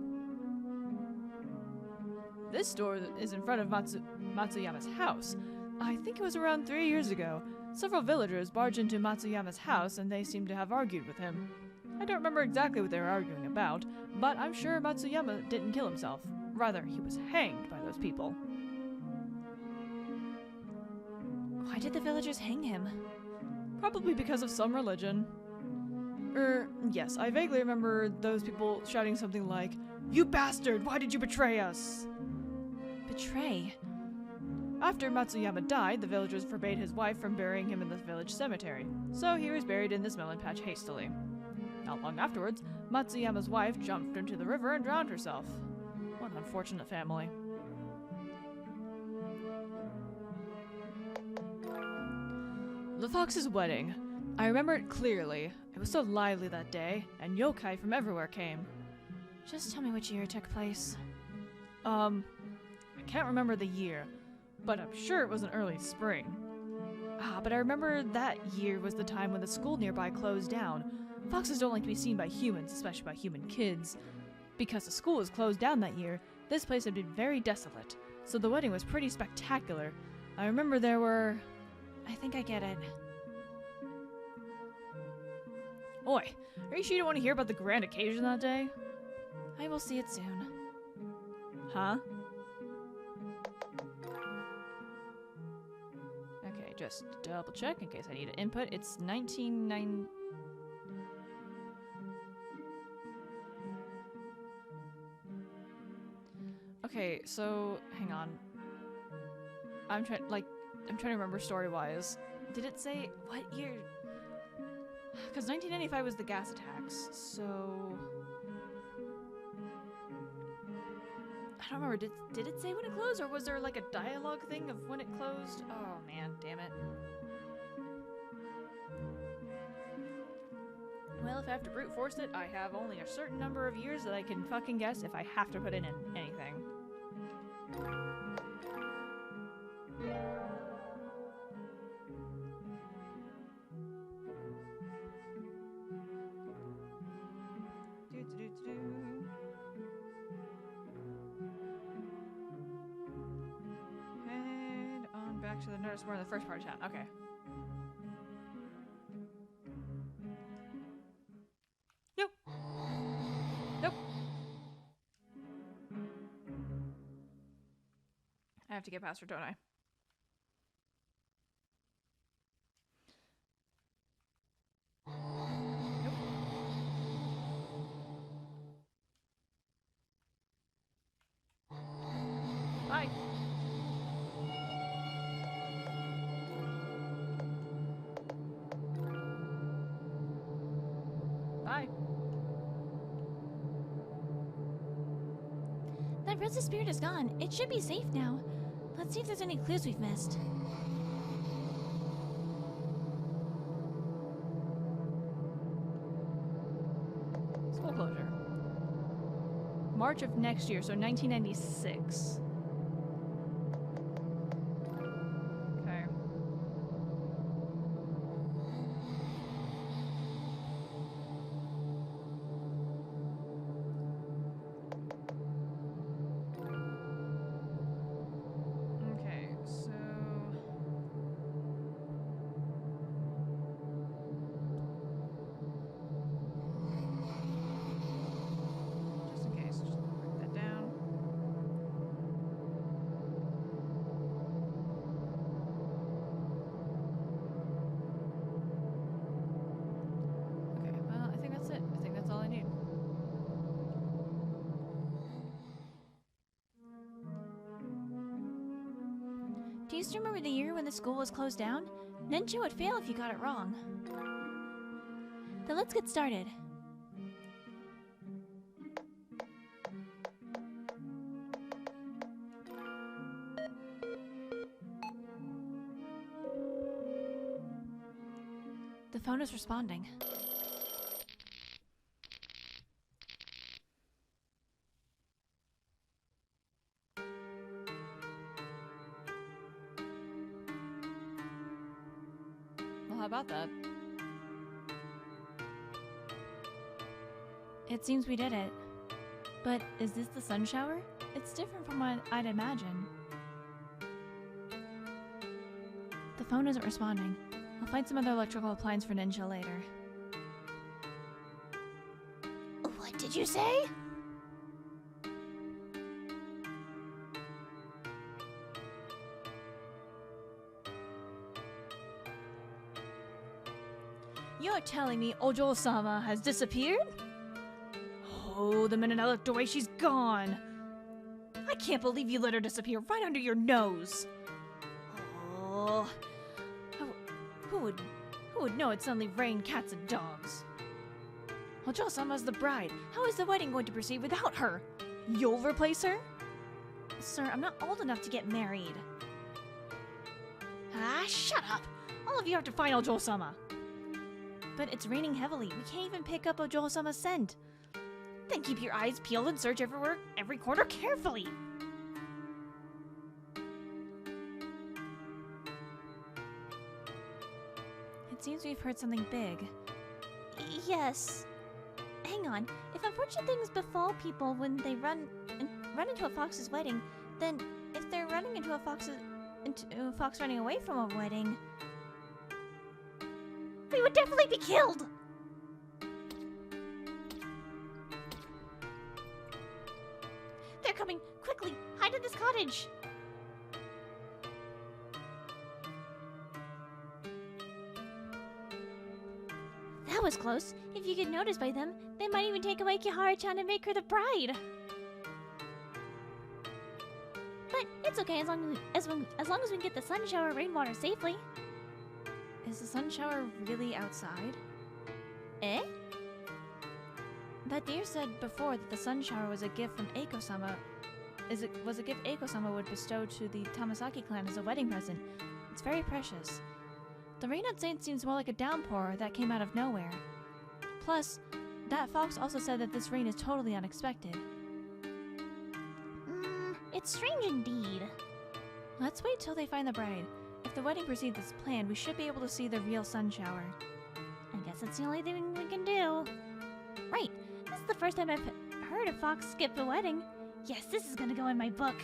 A: This store is in front of Matsuyama's house. I think it was around 3 years ago. Several villagers barged into Matsuyama's house and they seemed to have argued with him. I don't remember exactly what they were arguing about, but I'm sure Matsuyama didn't kill himself. Rather, he was hanged by those people.
B: Why did the villagers hang him?
A: Probably because of some religion. Yes, I vaguely remember those people shouting something like, "You bastard! Why did you betray us?"
B: Betray?
A: After Matsuyama died, the villagers forbade his wife from burying him in the village cemetery, so he was buried in this melon patch hastily. Not long afterwards, Matsuyama's wife jumped into the river and drowned herself. What an unfortunate family. The Fox's wedding. I remember it clearly. It was so lively that day, and yokai from everywhere came.
C: Just tell me which year it took place.
A: I can't remember the year, but I'm sure it was in early spring. But I remember that year was the time when the school nearby closed down. Foxes don't like to be seen by humans, especially by human kids. Because the school was closed down that year, this place had been very desolate, so the wedding was pretty spectacular. I remember there were...
C: I think I get it.
A: Oi, are you sure you don't want to hear about the grand occasion that day?
C: I will see it soon.
A: Huh? Okay, just double check in case I need an input. It's 1990... Okay, so hang on. I'm trying to remember story-wise. Did it say what year? Because 1995 was the gas attacks, so I don't remember. Did it say when it closed, or was there like a dialogue thing of when it closed? Oh man, damn it. Well, if I have to brute force it, I have only a certain number of years that I can fucking guess if I have to put in anything. Head on back to the notice board in the first part of town. Okay. Nope. Nope. I have to get past her, don't I? Nope. Bye. Bye.
C: That Rosa spirit is gone. It should be safe now. Let's see if there's any clues we've missed.
A: School closure. March of next year, so 1996. Okay. Okay, so just in case, just write that down. Okay, well, I think that's it. I think that's all I need.
C: Do you still remember the year when the school was closed down? Ninja would fail if you got it wrong. Then let's get started. The phone is responding.
A: Well, how about that?
C: It seems we did it. But is this the sun shower? It's different from what I'd imagine. The phone isn't responding. I'll find some other electrical appliance for Ninja later. What did you say?
A: You're telling me Ojo-sama has disappeared? Oh, the minute I looked away, she's gone. I can't believe you let her disappear right under your nose. Oh, who would know it suddenly rained cats and dogs? Ojo-sama's the bride. How is the wedding going to proceed without her? You'll replace her?
B: Sir, I'm not old enough to get married.
A: Ah, shut up! All of you have to find Ojo-sama.
B: But it's raining heavily. We can't even pick up Ojo-sama's scent.
A: Then keep your eyes peeled and search everywhere, every corner carefully.
B: It seems we've heard something big.
C: Yes. Hang on. If unfortunate things befall people when they run into a fox's wedding, then if they're running into a fox running away from a wedding, we would definitely be killed. They're coming! Quickly! Hide in this cottage! That was close. If you get noticed by them, they might even take away Kihara-chan and make her the bride. But it's okay as long as we can get the sun shower rainwater safely.
B: Is the sun shower really outside?
C: Eh?
B: That deer said before that the sun shower was a gift from Eiko-sama. Was a gift Eiko-sama would bestow to the Tamasaki clan as a wedding present. It's very precious. The rain outside seems more like a downpour that came out of nowhere. Plus, that fox also said that this rain is totally unexpected.
C: It's strange indeed.
B: Let's wait till they find the bride. If the wedding proceeds as planned, we should be able to see the real sun shower.
C: I guess that's the only thing we can do. Right. This is the first time I've heard a fox skip a wedding. Yes, this is gonna go in my book.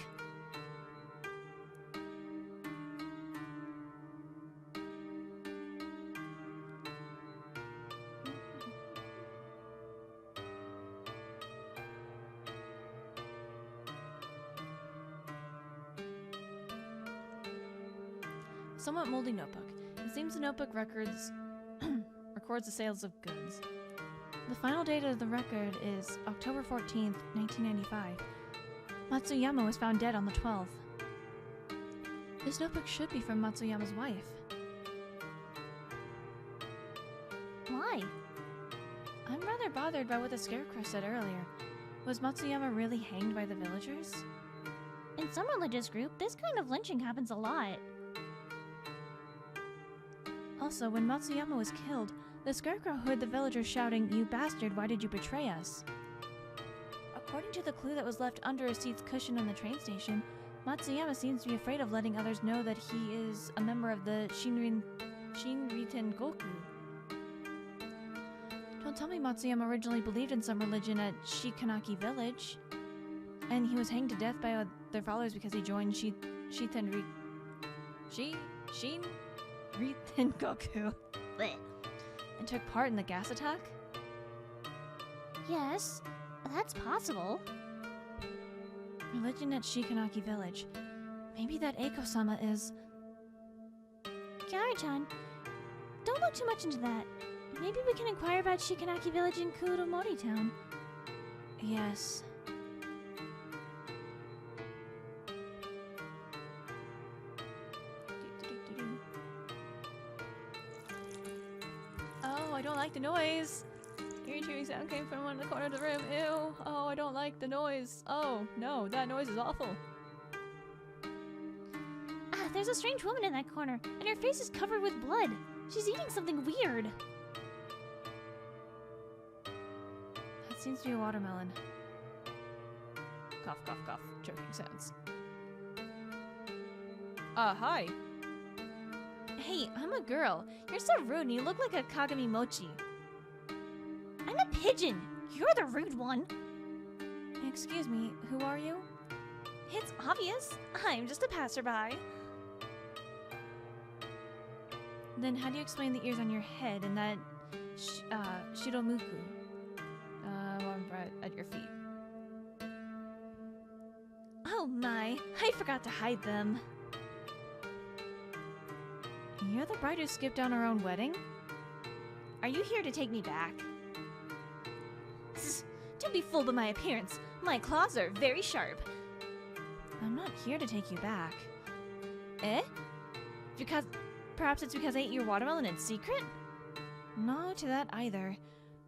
B: Somewhat moldy notebook. It seems the notebook records the sales of goods. The final date of the record is October 14th, 1995. Matsuyama was found dead on the 12th. This notebook should be from Matsuyama's wife.
C: Why?
B: I'm rather bothered by what the scarecrow said earlier. Was Matsuyama really hanged by the villagers?
C: In some religious group, this kind of lynching happens a lot.
B: Also, when Matsuyama was killed, the scarecrow heard the villagers shouting, "You bastard, why did you betray us?" According to the clue that was left under a seat's cushion on the train station, Matsuyama seems to be afraid of letting others know that he is a member of the Shinriten Goku. Don't tell me Matsuyama originally believed in some religion at Shikanaki Village, and he was hanged to death by their followers because he joined Shinriten Goku
C: Blech.
B: and took part in the gas attack?
C: Yes, that's possible.
B: Religion at Shikanaki Village. Maybe that Eiko-sama is...
C: Kiara-chan, don't look too much into that. Maybe we can inquire about Shikanaki Village in Kuromori Town.
B: Yes. Oh, I don't like the noise. Eerie chewing sound came from one in the corner of the room. Ew. Oh, I don't like the noise. Oh, no, that noise is awful.
C: Ah, there's a strange woman in that corner, and her face is covered with blood. She's eating something weird.
B: That seems to be a watermelon. Cough, cough, cough. Choking sounds. Hi. Hey, I'm a girl. You're so rude and you look like a Kagami Mochi.
C: I'm a pigeon. You're the rude one.
B: Excuse me, who are you?
C: It's obvious. I'm just a passerby.
B: Then how do you explain the ears on your head and that shiromuku right at your feet?
C: Oh my, I forgot to hide them.
B: You're the bride who skipped down her own wedding?
C: Are you here to take me back? Don't be fooled by my appearance. My claws are very sharp.
B: I'm not here to take you back.
C: Eh? Perhaps it's because I ate your watermelon in secret?
B: No to that either.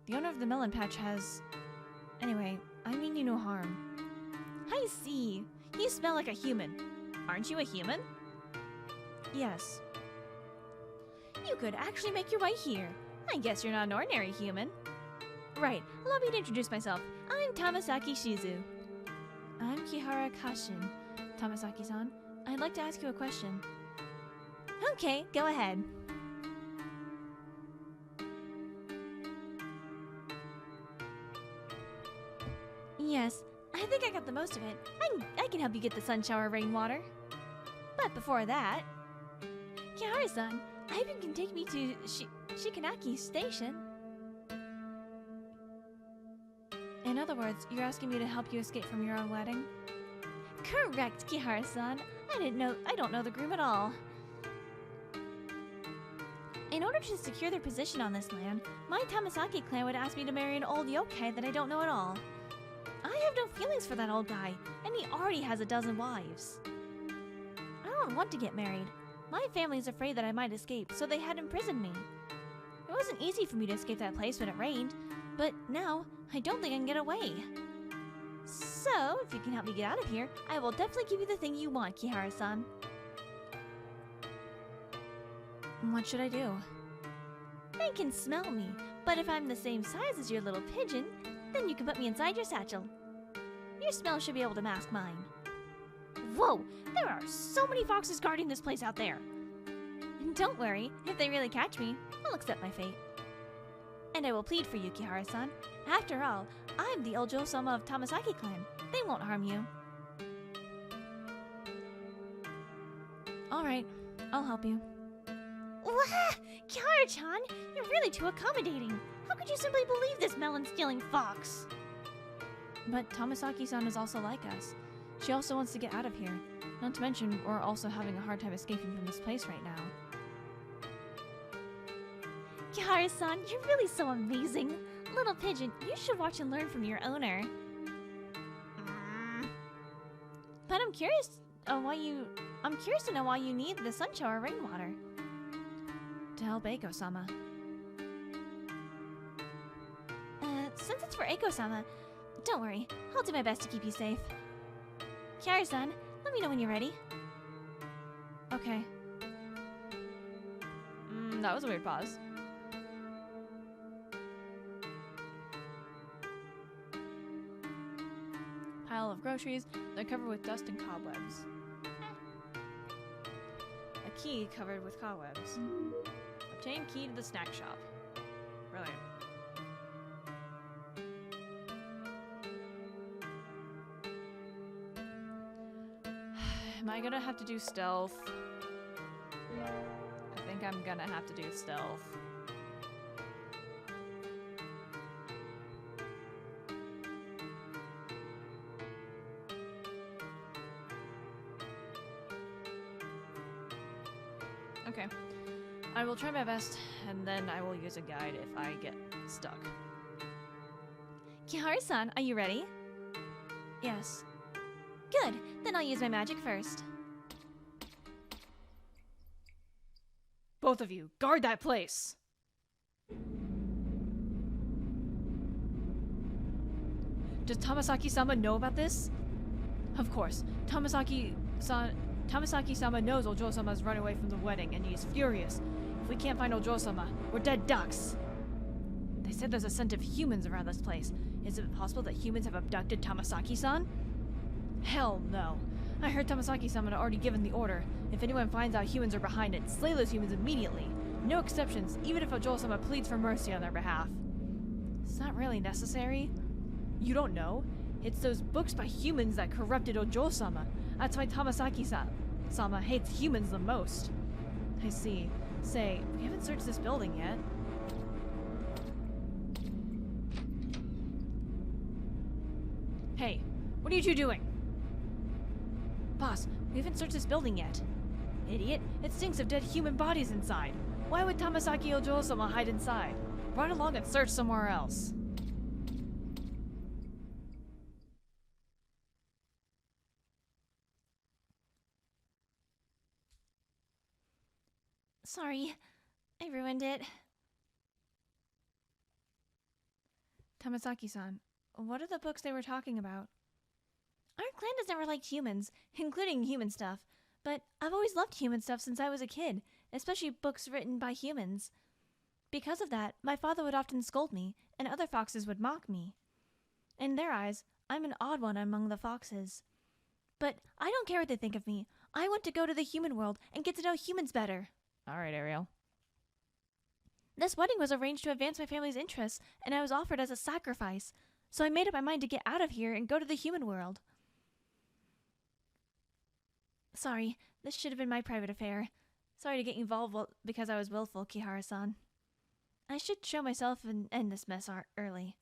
B: The owner of the melon patch has... Anyway, I mean you no harm. I see. You smell like a human. Aren't you a human? Yes. You could actually make your way here. I guess you're not an ordinary human. Right. Allow me to introduce myself. I'm Tamasaki Shizu. I'm Kihara Kashin. Tamasaki-san, I'd like to ask you a question. Okay, go ahead. Yes, I think I got the most of it. I can help you get the sun shower rainwater. But before that... Kihara-san, I hope you can take me to Shikanaki Station. In other words, you're asking me to help you escape from your own wedding? Correct, Kihara-san. I don't know the groom at all. In order to secure their position on this land, my Tamasaki clan would ask me to marry an old yokai that I don't know at all. I have no feelings for that old guy, and he already has a dozen wives. I don't want to get married. My family's afraid that I might escape, so they had imprisoned me. It wasn't easy for me to escape that place when it rained, but now I don't think I can get away. So, if you can help me get out of here, I will definitely give you the thing you want, Kihara-san. What should I do? They can smell me, but if I'm the same size as your little pigeon, then you can put me inside your satchel. Your smell should be able to mask mine. Whoa! There are so many foxes guarding this place out there! Don't worry, if they really catch me, I'll accept my fate. And I will plead for you, Kihara-san. After all, I'm the Ojo-sama of Tamasaki clan. They won't harm you. Alright, I'll help you. Wah! Kihara-chan, you're really too accommodating. How could you simply believe this melon-stealing fox? But Tamasaki-san is also like us. She also wants to get out of here. Not to mention, we're also having a hard time escaping from this place right now. Kihara-san, you're really so amazing. Little pigeon, you should watch and learn from your owner. But I'm curious to know why you need the sun shower rainwater. To help Eiko-sama. Since it's for Eiko-sama, don't worry, I'll do my best to keep you safe. Kihara-san, let me know when you're ready. Okay.
A: That was a weird pause. Pile of groceries, they're covered with dust and cobwebs. A key covered with cobwebs. Obtain key to the snack shop. Brilliant. Am I gonna have to do stealth? I think I'm gonna have to do stealth. Okay. I will try my best, and then I will use a guide if I get stuck.
B: Kihara-san, are you ready? Yes. Good, then I'll use my magic first.
A: Both of you, guard that place! Does Tamasaki-sama know about this? Of course, Tamasaki-sama knows Ojo-sama's run away from the wedding, and he's furious. If we can't find Ojo-sama, we're dead ducks. They said there's a scent of humans around this place. Is it possible that humans have abducted Tamasaki-san? Hell no. I heard Tamasaki-sama had already given the order. If anyone finds out humans are behind it, slay those humans immediately. No exceptions, even if Ojo-sama pleads for mercy on their behalf. Is that really necessary? You don't know? It's those books by humans that corrupted Ojo-sama. That's why Tamasaki-sama hates humans the most. I see. Say, we haven't searched this building yet. Hey, what are you two doing? Boss, we haven't searched this building yet. Idiot, it stinks of dead human bodies inside. Why would Tamasaki Ojo-sama hide inside? Run along and search somewhere else.
B: Sorry, I ruined it.
C: Tamasaki-san, what are the books they were talking about? Our clan has never liked humans, including human stuff. But I've always loved human stuff since I was a kid, especially books written by humans. Because of that, my father would often scold me, and other foxes would mock me. In their eyes, I'm an odd one among the foxes. But I don't care what they think of me. I want to go to the human world and get to know humans better.
A: Alright, Ariel.
C: This wedding was arranged to advance my family's interests, and I was offered as a sacrifice. So I made up my mind to get out of here and go to the human world. Sorry, this should have been my private affair. Sorry to get involved because I was willful, Kihara-san. I should show myself and end this mess early.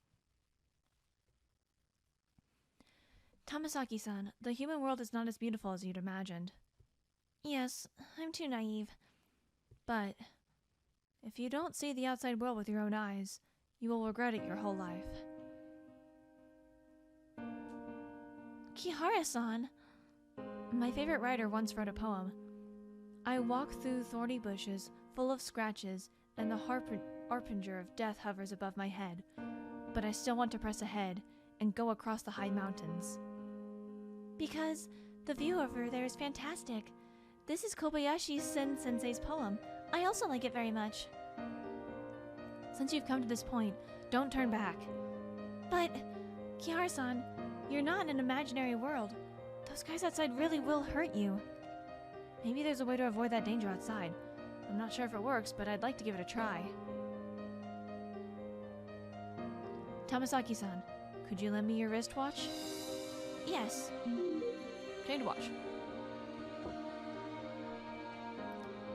C: Tamasaki-san, the human world is not as beautiful as you'd imagined. Yes, I'm too naive. But if you don't see the outside world with your own eyes, you will regret it your whole life. Kihara-san! My favorite writer once wrote a poem. I walk through thorny bushes, full of scratches, and the harbinger of death hovers above my head. But I still want to press ahead and go across the high mountains. Because the view over there is fantastic. This is Kobayashi Sensei's poem. I also like it very much. Since you've come to this point, don't turn back. But, Kihara-san, you're not in an imaginary world. Those guys outside really will hurt you. Maybe there's a way to avoid that danger outside. I'm not sure if it works, but I'd like to give it a try. Tamasaki-san, could you lend me your wristwatch? Yes.
A: Change watch.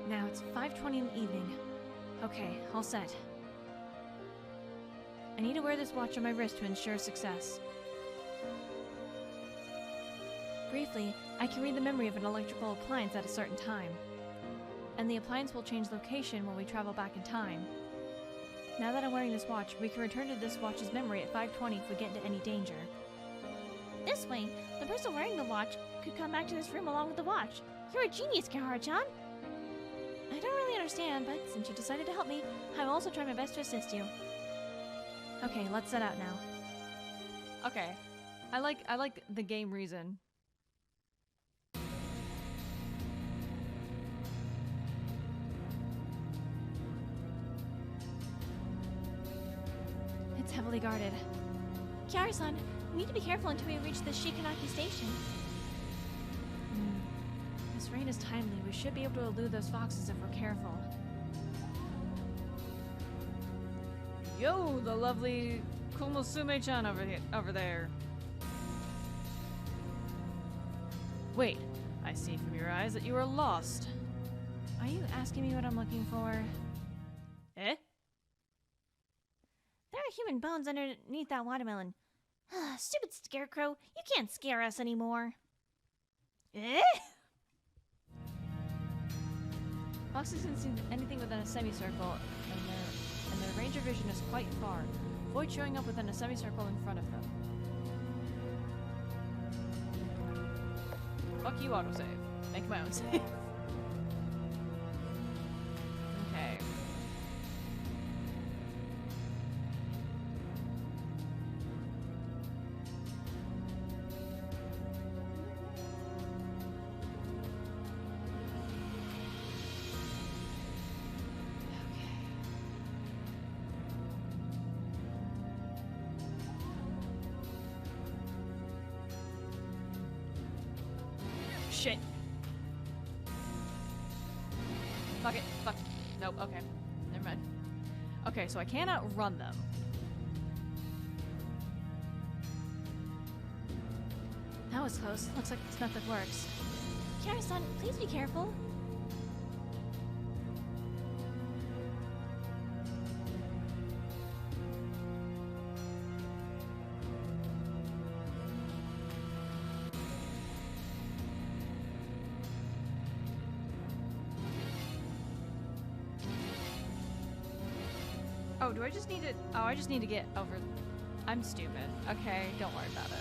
C: Now it's 5:20 in the evening. Okay, all set. I need to wear this watch on my wrist to ensure success. Briefly, I can read the memory of an electrical appliance at a certain time. And the appliance will change location when we travel back in time. Now that I'm wearing this watch, we can return to this watch's memory at 5:20 if we get into any danger. This way, the person wearing the watch could come back to this room along with the watch. You're a genius, Kihara-chan! I don't really understand, but since you decided to help me, I will also try my best to assist you. Okay, let's set out now.
A: Okay. I like the game reason.
C: It's heavily guarded. Kihara-san, we need to be careful until we reach the Shikanaki station. This rain is timely. We should be able to elude those foxes if we're careful.
A: Yo, the lovely Kumosume-chan over there. Wait, I see from your eyes that you are lost.
C: Are you asking me what I'm looking for?
A: Eh?
C: There are human bones underneath that watermelon. Stupid scarecrow, you can't scare us anymore. Eh?
A: Foxes can see anything within a semicircle, and their range of vision is quite far. Avoid showing up within a semicircle in front of them. Fuck you, autosave. Make my own save. Okay. Shit. Fuck it. Fuck. Nope. Okay. Never mind. Okay, so I can't outrun them.
C: That was close. Looks like this method works. Kihara-san, please be careful.
A: Oh, do I just need to... Oh, I just need to get over... I'm stupid. Okay, don't worry about it.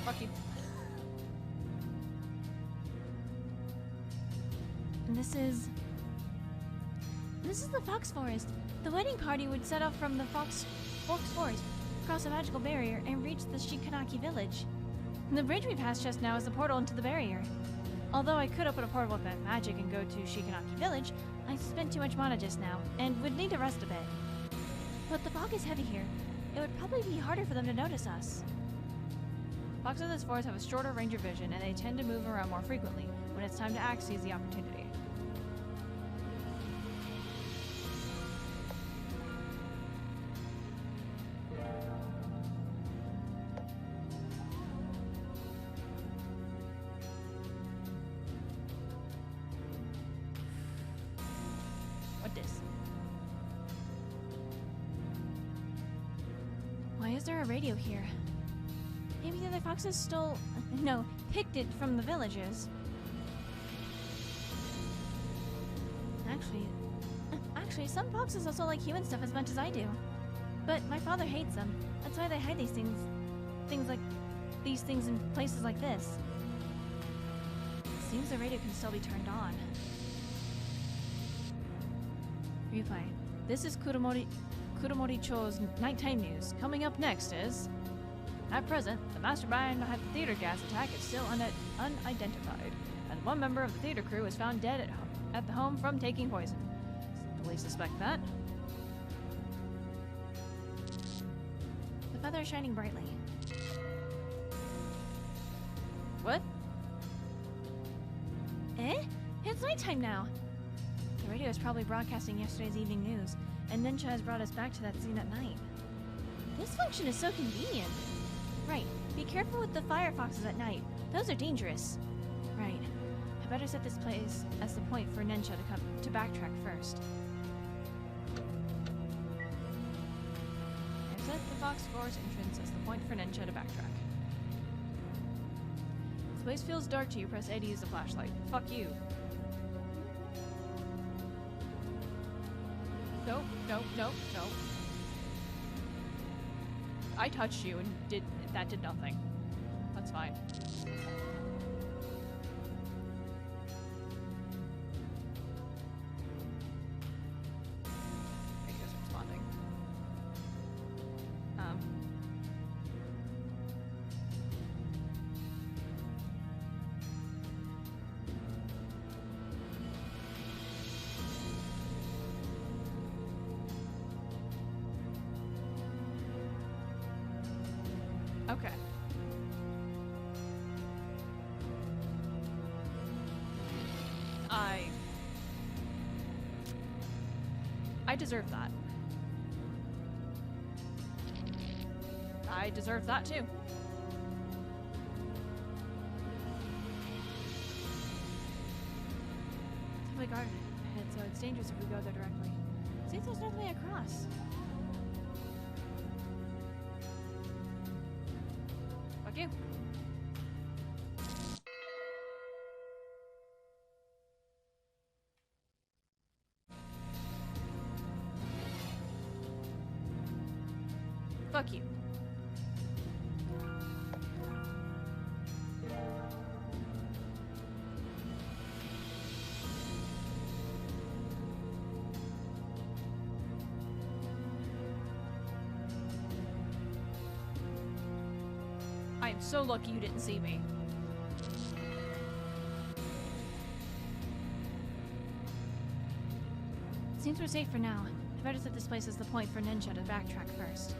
A: Fuck you.
B: And this is the Fox Forest. The wedding party would set off from the Fox Forest, cross a magical barrier, and reach the Shikanaki village. The bridge we passed just now is the portal into the barrier. Although I could open a portal with magic and go to Shikanaki village, I spent too much mana just now, and would need to rest a bit. But the fog is heavy here. It would probably be harder for them to notice us.
A: Foxes in this forest have a shorter range of vision, and they tend to move around more frequently. When it's time to act, seize the opportunity. What this?
B: Why is there a radio here? Maybe the other foxes picked it from the villages. Actually, some foxes also like human stuff as much as I do. But my father hates them. That's why they hide these things in places like this. Seems the radio can still be turned on.
A: Replay. This is Kuromori Cho's nighttime news. Coming up next is... At present, the mastermind behind the theater gas attack is still unidentified, and one member of the theater crew was found dead at the home from taking poison. Police suspect that.
B: The feather is shining brightly.
A: What?
B: Eh? It's nighttime now. The radio is probably broadcasting yesterday's evening news, and Ninja has brought us back to that scene at night. This function is so convenient. Right. Be careful with the firefoxes at night. Those are dangerous. Right. I better set this place as the point for Nensha to backtrack first.
A: I've set the Fox Forest entrance as the point for Nensha to backtrack. This place feels dark to you. Press A to use the flashlight. Fuck you. Nope, nope, nope, nope. I touched you and that did nothing. That's fine. Radio's responding. Okay. I deserve that. I deserve that too.
B: It's a garden ahead, so it's dangerous if we go there directly. See if there's another way across.
A: Fuck you. Fuck you. I am so lucky you didn't see me.
B: Seems we're safe for now. I better set this place as the point for Ninja to backtrack first.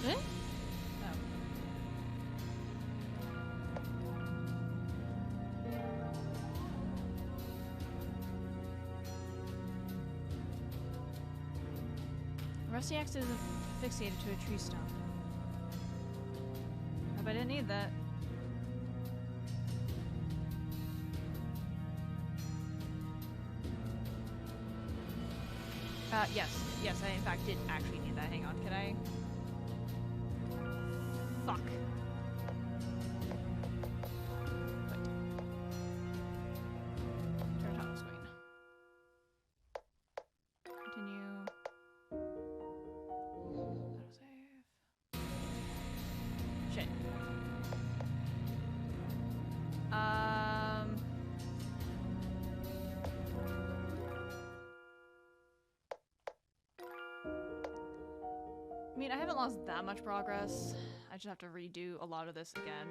A: Eh? Oh. Rusty axe is asphyxiated to a tree stump. Hope I didn't need that. Yes, I in fact did actually need that. Hang on, can I? Fuck. Wait. Turn on the screen. Continue. I mean, I haven't lost that much progress. I just have to redo a lot of this again.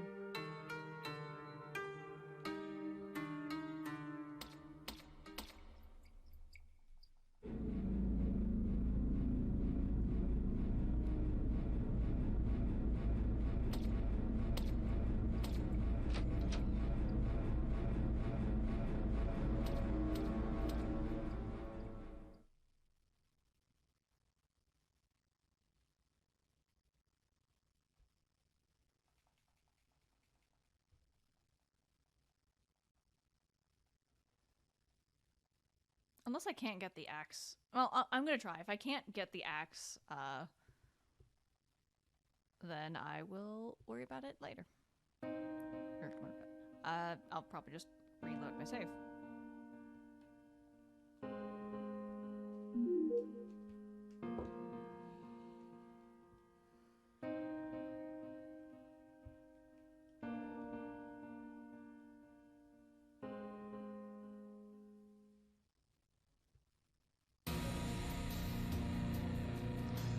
A: Unless I can't get the axe. Well, I'm gonna try. If I can't get the axe, then I will worry about it later. I'll probably just reload my save.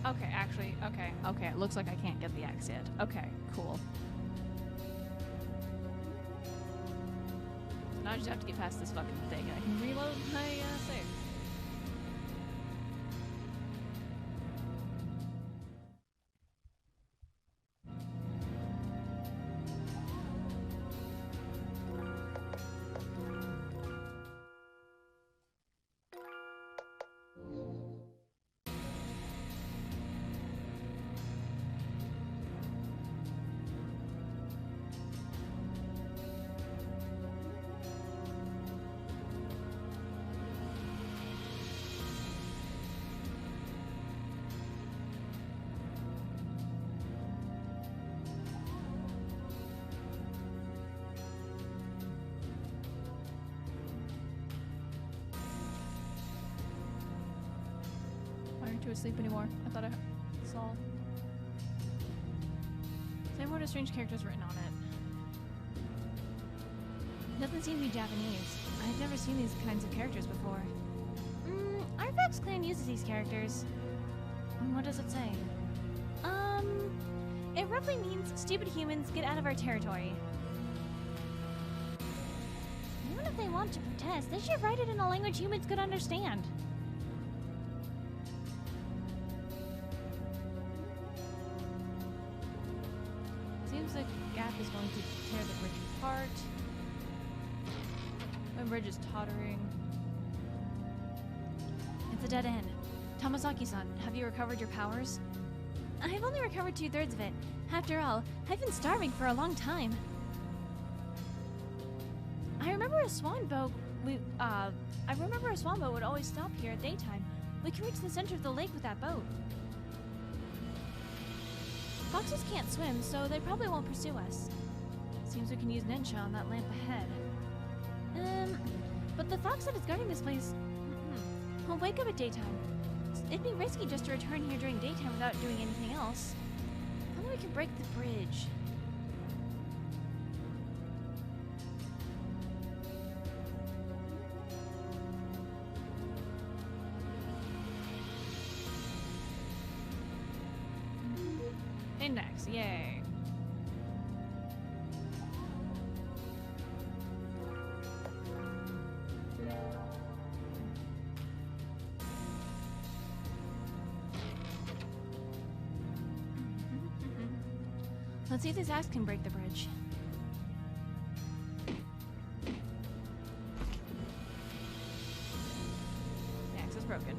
A: Okay, actually, okay, it looks like I can't get the axe yet. Okay, cool. Now I just have to get past this fucking thing and I can reload my save. To asleep anymore. I thought I saw. Same word of strange characters written on it.
C: It doesn't seem to be Japanese. I've never seen these kinds of characters before. Arfax clan uses these characters. What does it say? It roughly means stupid humans, get out of our territory. Even if they want to protest, they should write it in a language humans could understand.
A: The gap is going to tear the bridge apart. My bridge is tottering.
C: It's a dead end. Tamazaki-san, have you recovered your powers? I've only recovered 2/3 of it. After all, I've been starving for a long time. I remember a swan boat would always stop here at daytime. We can reach the center of the lake with that boat. Foxes can't swim, so they probably won't pursue us. Seems we can use Nensha on that lamp ahead. But the fox that is guarding this place will wake up at daytime. It'd be risky just to return here during daytime without doing anything else. If only we can break the bridge.
A: Index, yay.
C: Let's see if this axe can break the bridge.
A: The axe is broken.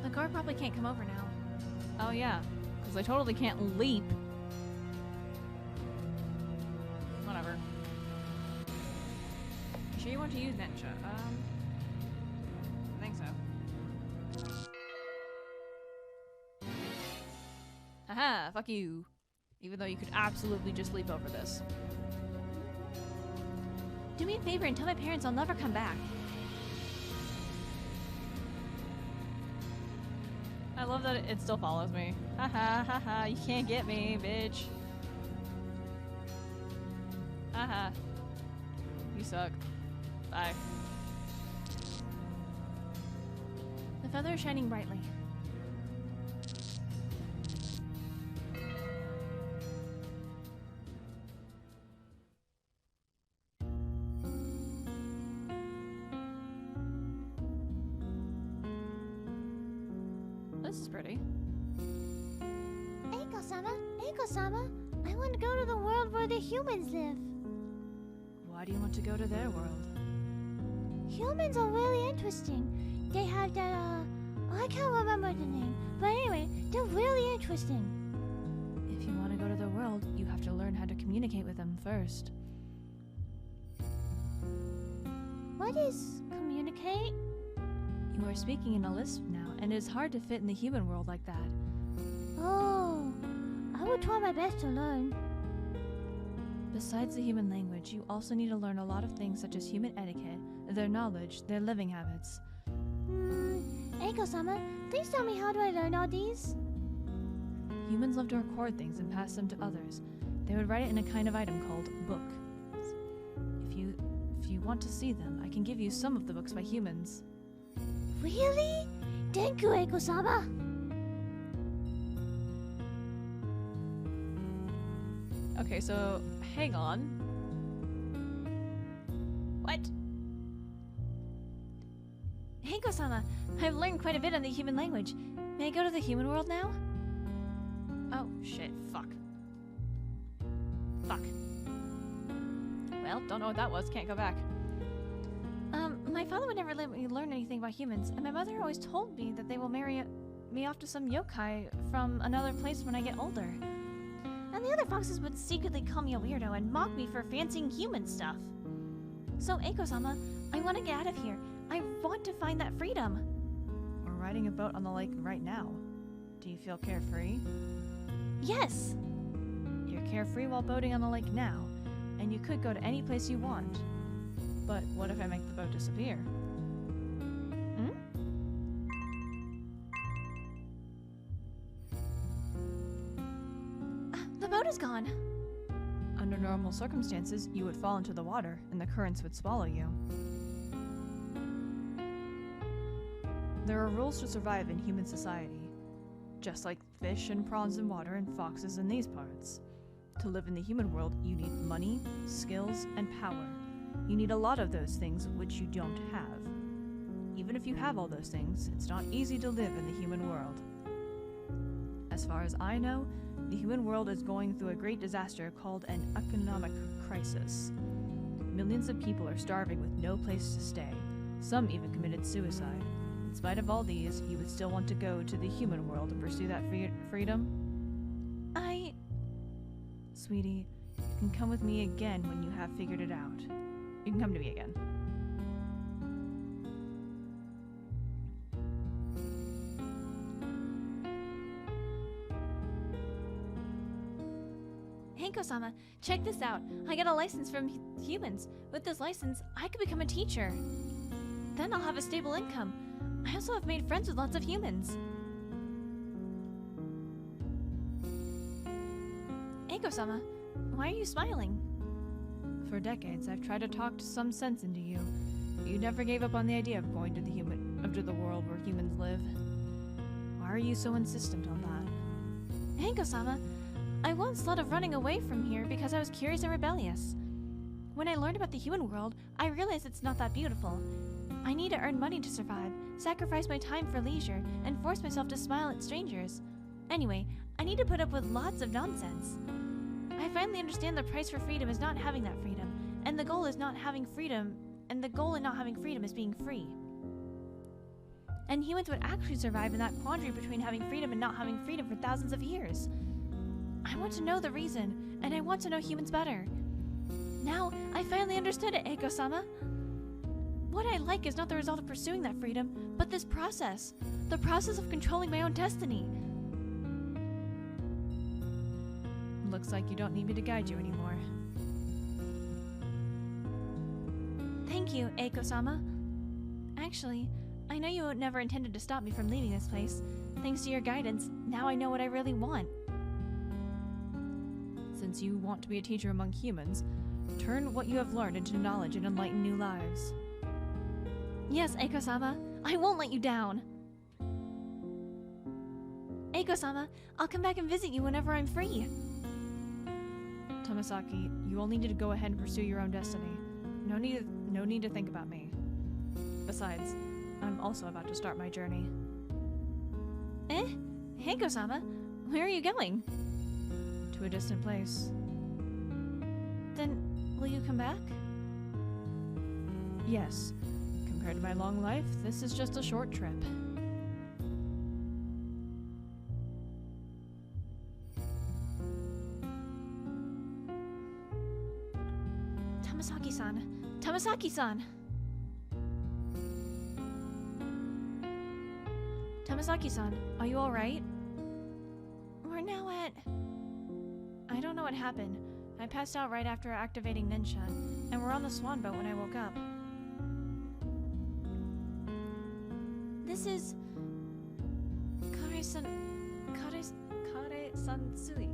C: The guard probably can't come over now.
A: Oh yeah, because I totally can't leap. Whatever. You sure you want to use Nensha? I think so. Haha, fuck you. Even though you could absolutely just leap over this.
C: Do me a favor and tell my parents I'll never come back.
A: I love that it still follows me. Haha, haha, you can't get me, bitch. Haha. You suck. Bye.
C: The feather is shining brightly.
A: this is pretty.
C: Eiko-sama, Eiko-sama, I want to go to the world where the humans live.
A: Why do you want to go to their world?
C: Humans are really interesting. They have that, I can't remember the name. But anyway, they're really interesting.
A: If you want to go to their world, you have to learn how to communicate with them first.
C: What is communicate?
A: You are speaking in a lisp now, and it is hard to fit in the human world like that.
C: Oh, I will try my best to learn.
A: Besides the human language, you also need to learn a lot of things such as human etiquette, their knowledge, their living habits.
C: Eiko-sama, please tell me how do I learn all these?
A: Humans love to record things and pass them to others. They would write it in a kind of item called book. If you want to see them, I can give you some of the books by humans.
C: Really? Thank you, Eiko-sama.
A: Okay, so hang on. What?
B: Eiko-sama, I've learned quite a bit of the human language. May I go to the human world now?
A: Oh, shit, fuck. Fuck. Well, don't know what that was, can't go back.
B: My father would never let me learn anything about humans, and my mother always told me that they will marry me off to some yokai from another place when I get older. And the other foxes would secretly call me a weirdo and mock me for fancying human stuff. So, Eiko-sama, I want to get out of here. I want to find that freedom.
A: We're riding a boat on the lake right now. Do you feel carefree?
B: Yes!
A: You're carefree while boating on the lake now, and you could go to any place you want. But what if I make the boat disappear?
B: The boat is gone.
A: Under normal circumstances, you would fall into the water, and the currents would swallow you. There are rules to survive in human society, just like fish and prawns in water and foxes in these parts. To live in the human world, you need money, skills, and power. You need a lot of those things which you don't have. Even if you have all those things, it's not easy to live in the human world. As far as I know, the human world is going through a great disaster called an economic crisis. Millions of people are starving with no place to stay. Some even committed suicide. In spite of all these, you would still want to go to the human world and pursue that freedom? Sweetie, you can come with me again when you have figured it out. You can come to me again.
B: Eiko-sama, check this out. I got a license from humans. With this license, I could become a teacher. Then I'll have a stable income. I also have made friends with lots of humans. Eiko-sama, why are you smiling?
A: For decades, I've tried to talk some sense into you. You never gave up on the idea of going to the world where humans live. Why are you so insistent on that?
B: Eiko-sama, I once thought of running away from here because I was curious and rebellious. When I learned about the human world, I realized it's not that beautiful. I need to earn money to survive, sacrifice my time for leisure, and force myself to smile at strangers. Anyway, I need to put up with lots of nonsense. I finally understand the price for freedom is not having that freedom, and the goal is not having freedom, and the goal in not having freedom is being free. And humans would actually survive in that quandary between having freedom and not having freedom for thousands of years. I want to know the reason, and I want to know humans better. Now, I finally understood it, Eiko-sama. What I like is not the result of pursuing that freedom, but this process. The process of controlling my own destiny.
A: Looks like you don't need me to guide you anymore.
B: Thank you, Eiko-sama. Actually, I know you never intended to stop me from leaving this place. Thanks to your guidance, now I know what I really want.
A: Since you want to be a teacher among humans, turn what you have learned into knowledge and enlighten new lives.
B: Yes, Eiko-sama, I won't let you down. Eiko-sama, I'll come back and visit you whenever I'm free.
A: Tomasaki, you all need to go ahead and pursue your own destiny. No need to think about me. Besides, I'm also about to start my journey.
C: Eh? Heiko-sama, where are you going?
A: To a distant place.
C: Then, will you come back?
A: Yes. Compared to my long life, this is just a short trip.
C: Tamasaki-san. Tamasaki-san! Tamasaki-san, are you alright? We're now at... I don't know what happened. I passed out right after activating Nensha, and we're on the swan boat when I woke up. This is... Kare-san... Kare-san-sui.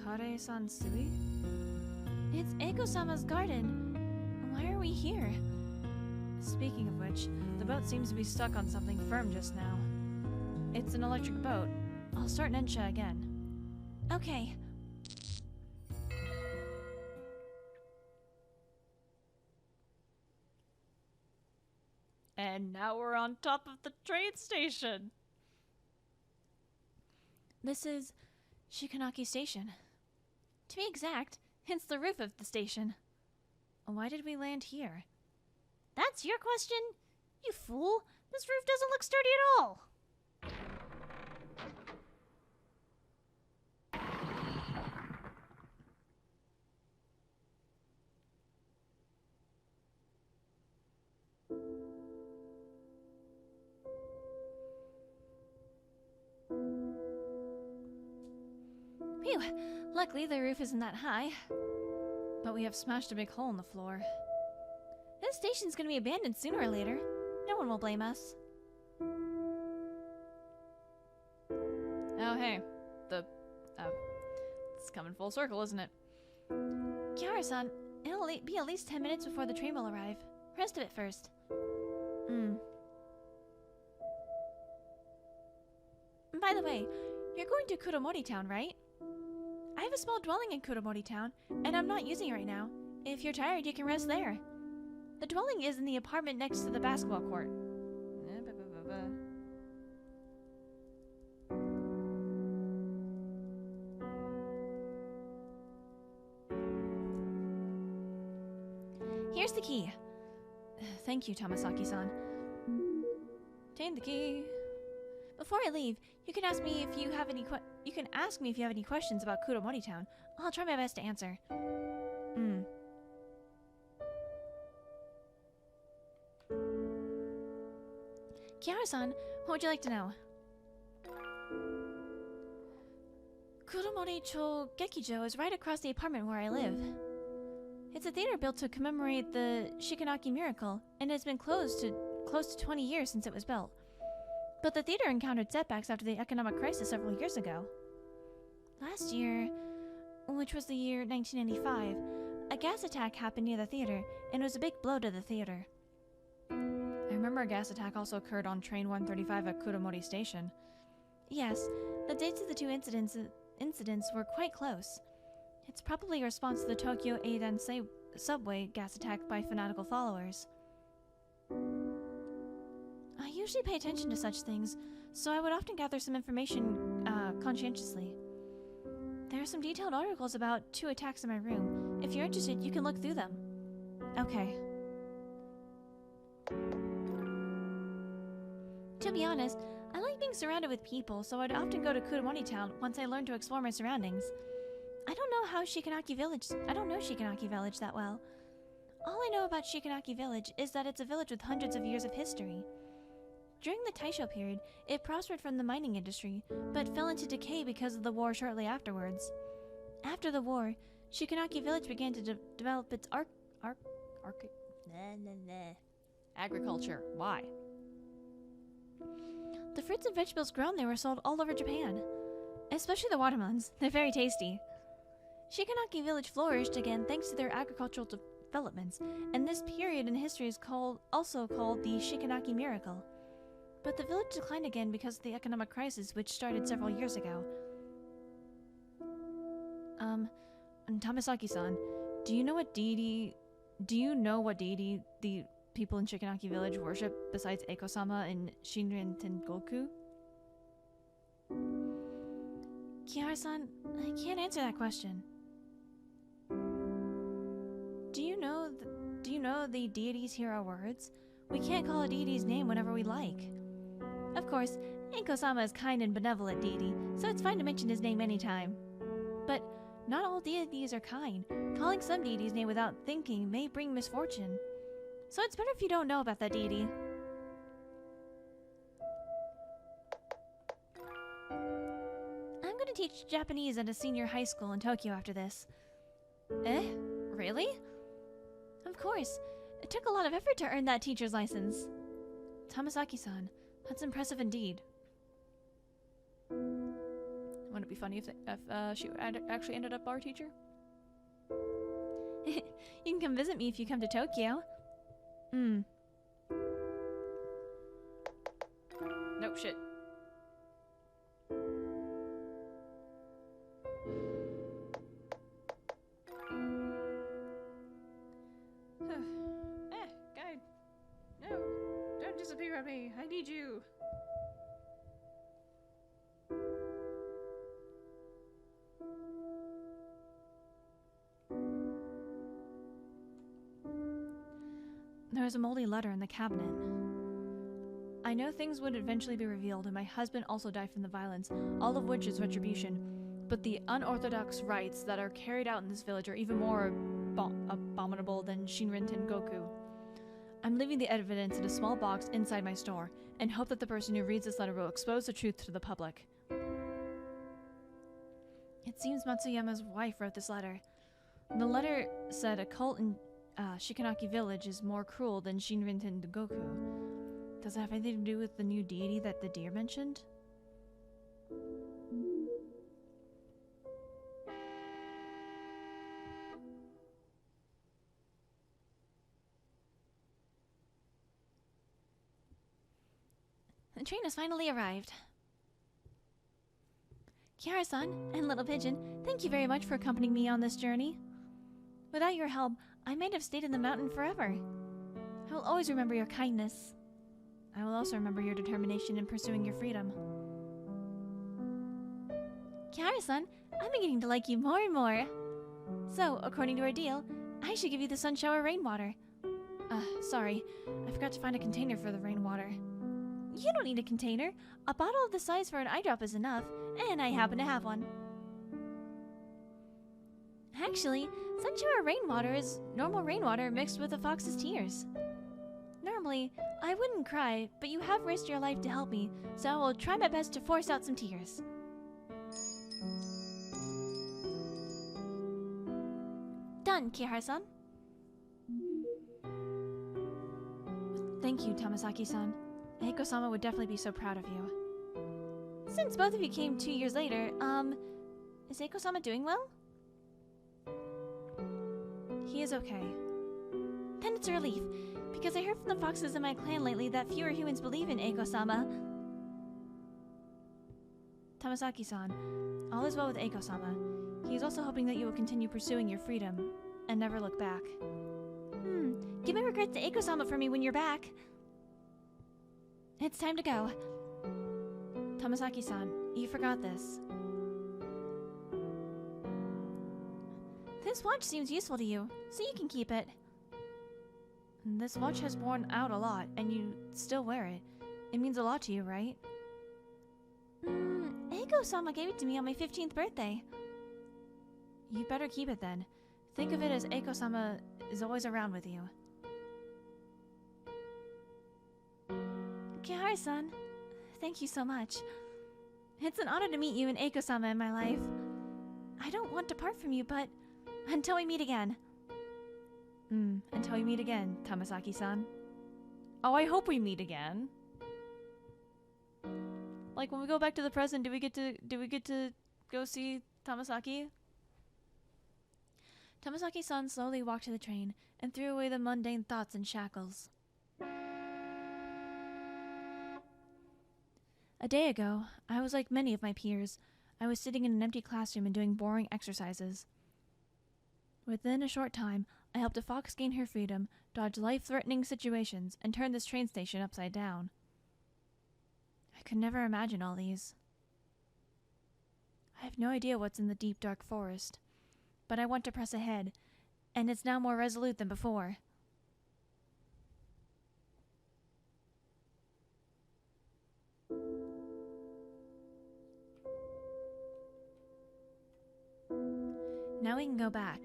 A: Kare-san-sui?
C: It's Eiko-sama's garden. Why are we here?
A: Speaking of which, the boat seems to be stuck on something firm just now. It's an electric boat. I'll start Nensha again.
C: Okay.
A: And now we're on top of the train station.
C: This is Shikanaki Station. To be exact, it's the roof of the station.
A: Why did we land here?
C: That's your question? You fool! This roof doesn't look sturdy at all! Phew! Luckily the roof isn't that high.
A: But we have smashed a big hole in the floor.
C: This station's gonna be abandoned sooner or later. No one will blame us.
A: Oh, hey. It's coming full circle, isn't it?
C: Kiara-san, it'll be at least 10 minutes before the train will arrive. Rest of it first. By the way, you're going to Kuromori Town, right? I have a small dwelling in Kuromori Town, and I'm not using it right now. If you're tired, you can rest there. The dwelling is in the apartment next to the basketball court. Here's the key.
A: Thank you, Tamasaki-san.
C: Obtain the key. Before I leave, you can ask me if you have any questions about Kuromori Town. I'll try my best to answer. Kiara-san, what would you like to know? Kuromori-cho Gekijo is right across the apartment where I live. It's a theater built to commemorate the Shikanaki miracle, and it's been closed to close to 20 years since it was built. But the theater encountered setbacks after the economic crisis several years ago. Last year, which was the year 1995, a gas attack happened near the theater, and it was a big blow to the theater.
A: I remember a gas attack also occurred on train 135 at Kuromori Station.
C: Yes, the dates of the two incidents were quite close. It's probably a response to the Tokyo Eiden subway gas attack by fanatical followers. I usually pay attention to such things, so I would often gather some information conscientiously. There are some detailed articles about 2 attacks in my room. If you're interested, you can look through them.
A: Okay.
C: To be honest, I like being surrounded with people, so I'd often go to Kuromori Town once I learned to explore my surroundings. I don't know Shikanaki Village that well. All I know about Shikanaki Village is that it's a village with hundreds of years of history. During the Taisho period, it prospered from the mining industry, but fell into decay because of the war shortly afterwards. After the war, Shikanaki Village began to develop its
A: Agriculture. Why?
C: The fruits and vegetables grown there were sold all over Japan. Especially the watermelons. They're very tasty. Shikanaki Village flourished again thanks to their agricultural developments, and this period in history is also called the Shikanaki Miracle. But the village declined again because of the economic crisis which started several years ago.
A: Tamasaki-san, do you know what deity the people in Shikanaki Village worship besides Eiko-sama and Shinrin Tengoku?
C: Kiara-san, I can't answer that question. Do you know the deities hear our words? We can't call a deity's name whenever we like. Of course, Eiko-sama is kind and benevolent deity, so it's fine to mention his name anytime. But not all deities are kind. Calling some deity's name without thinking may bring misfortune. So it's better if you don't know about that deity. I'm gonna teach Japanese at a senior high school in Tokyo after this.
A: Eh? Really?
C: Of course. It took a lot of effort to earn that teacher's license.
A: Tamasaki-san, that's impressive indeed. Wouldn't it be funny if she actually ended up our teacher?
C: You can come visit me if you come to Tokyo.
A: No, shit. Guide. No, don't disappear on me. I need you.
C: There's a moldy letter in the cabinet. I know things would eventually be revealed, and my husband also died from the violence, all of which is retribution. But the unorthodox rites that are carried out in this village are even more abominable than Shinrin Tengoku. I'm leaving the evidence in a small box inside my store, and hope that the person who reads this letter will expose the truth to the public. It seems Matsuyama's wife wrote this letter. The letter said a cult in Shikanaki Village is more cruel than Shinrin Tengoku. Does it have anything to do with the new deity that the deer mentioned? The train has finally arrived. Kiara-san and Little Pigeon, thank you very much for accompanying me on this journey. Without your help, I might have stayed in the mountain forever. I will always remember your kindness. I will also remember your determination in pursuing your freedom. Kiara-san, I'm beginning to like you more and more. So, according to our deal, I should give you the sun shower rainwater. Sorry, I forgot to find a container for the rainwater. You don't need a container. A bottle of the size for an eye drop is enough, and I happen to have one. Actually, sunshower rainwater is normal rainwater mixed with a fox's tears. Normally, I wouldn't cry, but you have risked your life to help me, so I will try my best to force out some tears. Done, Kihara-san. Thank you, Tamasaki-san. Eiko-sama would definitely be so proud of you. Since both of you came 2 years later, is Eiko-sama doing well? He is okay. Then it's a relief, because I heard from the foxes in my clan lately that fewer humans believe in Eiko-sama. Tamasaki-san, all is well with Eiko-sama. He is also hoping that you will continue pursuing your freedom, and never look back. Give my regrets to Eiko-sama for me when you're back. It's time to go. Tamasaki-san, you forgot this. This watch seems useful to you, so you can keep it. This watch has worn out a lot, and you still wear it. It means a lot to you, right? Eiko-sama gave it to me on my 15th birthday. You better keep it then. Think of it as Eiko-sama is always around with you. Kihara-san, thank you so much. It's an honor to meet you and Eiko-sama in my life. I don't want to part from you, but until we meet again.
A: Until we meet again, Tamasaki-san. Oh, I hope we meet again. Like when we go back to the present, do we get to go see Tamasaki?
C: Tamasaki-san slowly walked to the train and threw away the mundane thoughts and shackles. A day ago, I was like many of my peers. I was sitting in an empty classroom and doing boring exercises. Within a short time,
B: I helped a fox gain her freedom, dodge life-threatening situations, and turn this train station upside down. I could never imagine all these. I have no idea what's in the deep, dark forest, but I want to press ahead, and it's now more resolute than before. Now we can go back.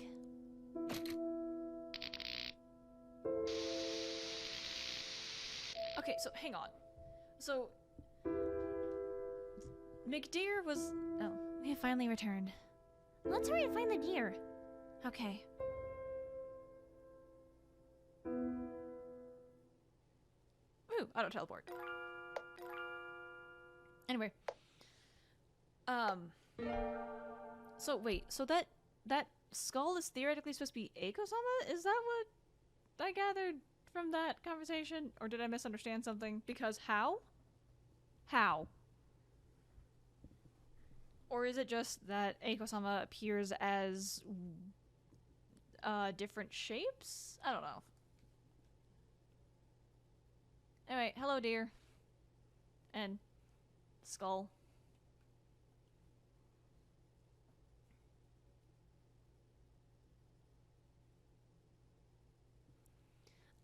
A: Okay, so hang on. So McDeer was
B: We have finally returned.
C: Let's hurry and find the deer.
B: Okay.
A: Ooh, auto teleport. Anyway. So wait, so that skull is theoretically supposed to be Eiko-sama? Is that what I gathered from that conversation? Or did I misunderstand something? Because how? How? Or is it just that Eiko-sama appears as different shapes? I don't know. Anyway, hello dear. And skull.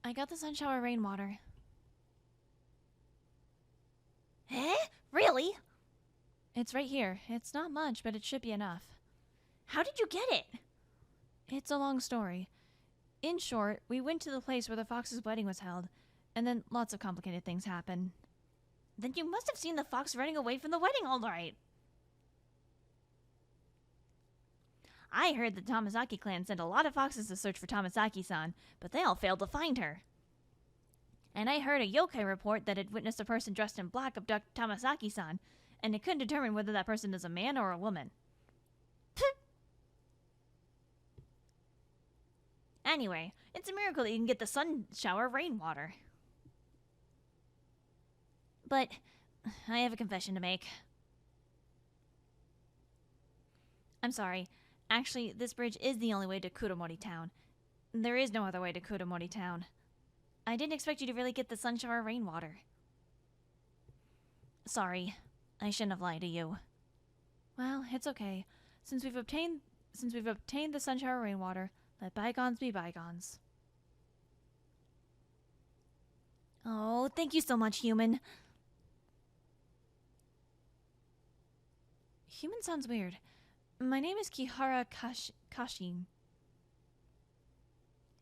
B: I got the sun shower rainwater.
C: Eh? Really?
B: It's right here. It's not much, but it should be enough.
C: How did you get it?
B: It's a long story. In short, we went to the place where the fox's wedding was held, and then lots of complicated things happened.
C: Then you must have seen the fox running away from the wedding all right. I heard the Tamasaki clan sent a lot of foxes to search for Tamasaki-san, but they all failed to find her. And I heard a yokai report that had witnessed a person dressed in black abduct Tamasaki-san, and it couldn't determine whether that person is a man or a woman. Anyway, it's a miracle that you can get the sun shower rainwater. But I have a confession to make. I'm sorry. Actually, this bridge is the only way to Kuromori Town. There is no other way to Kuromori Town. I didn't expect you to really get the sun shower rainwater. Sorry. I shouldn't have lied to you.
B: Well, it's okay. Since we've obtained the sun shower rainwater, let bygones be bygones.
C: Oh, thank you so much, human.
B: Human sounds weird. My name is Kihara Kashin.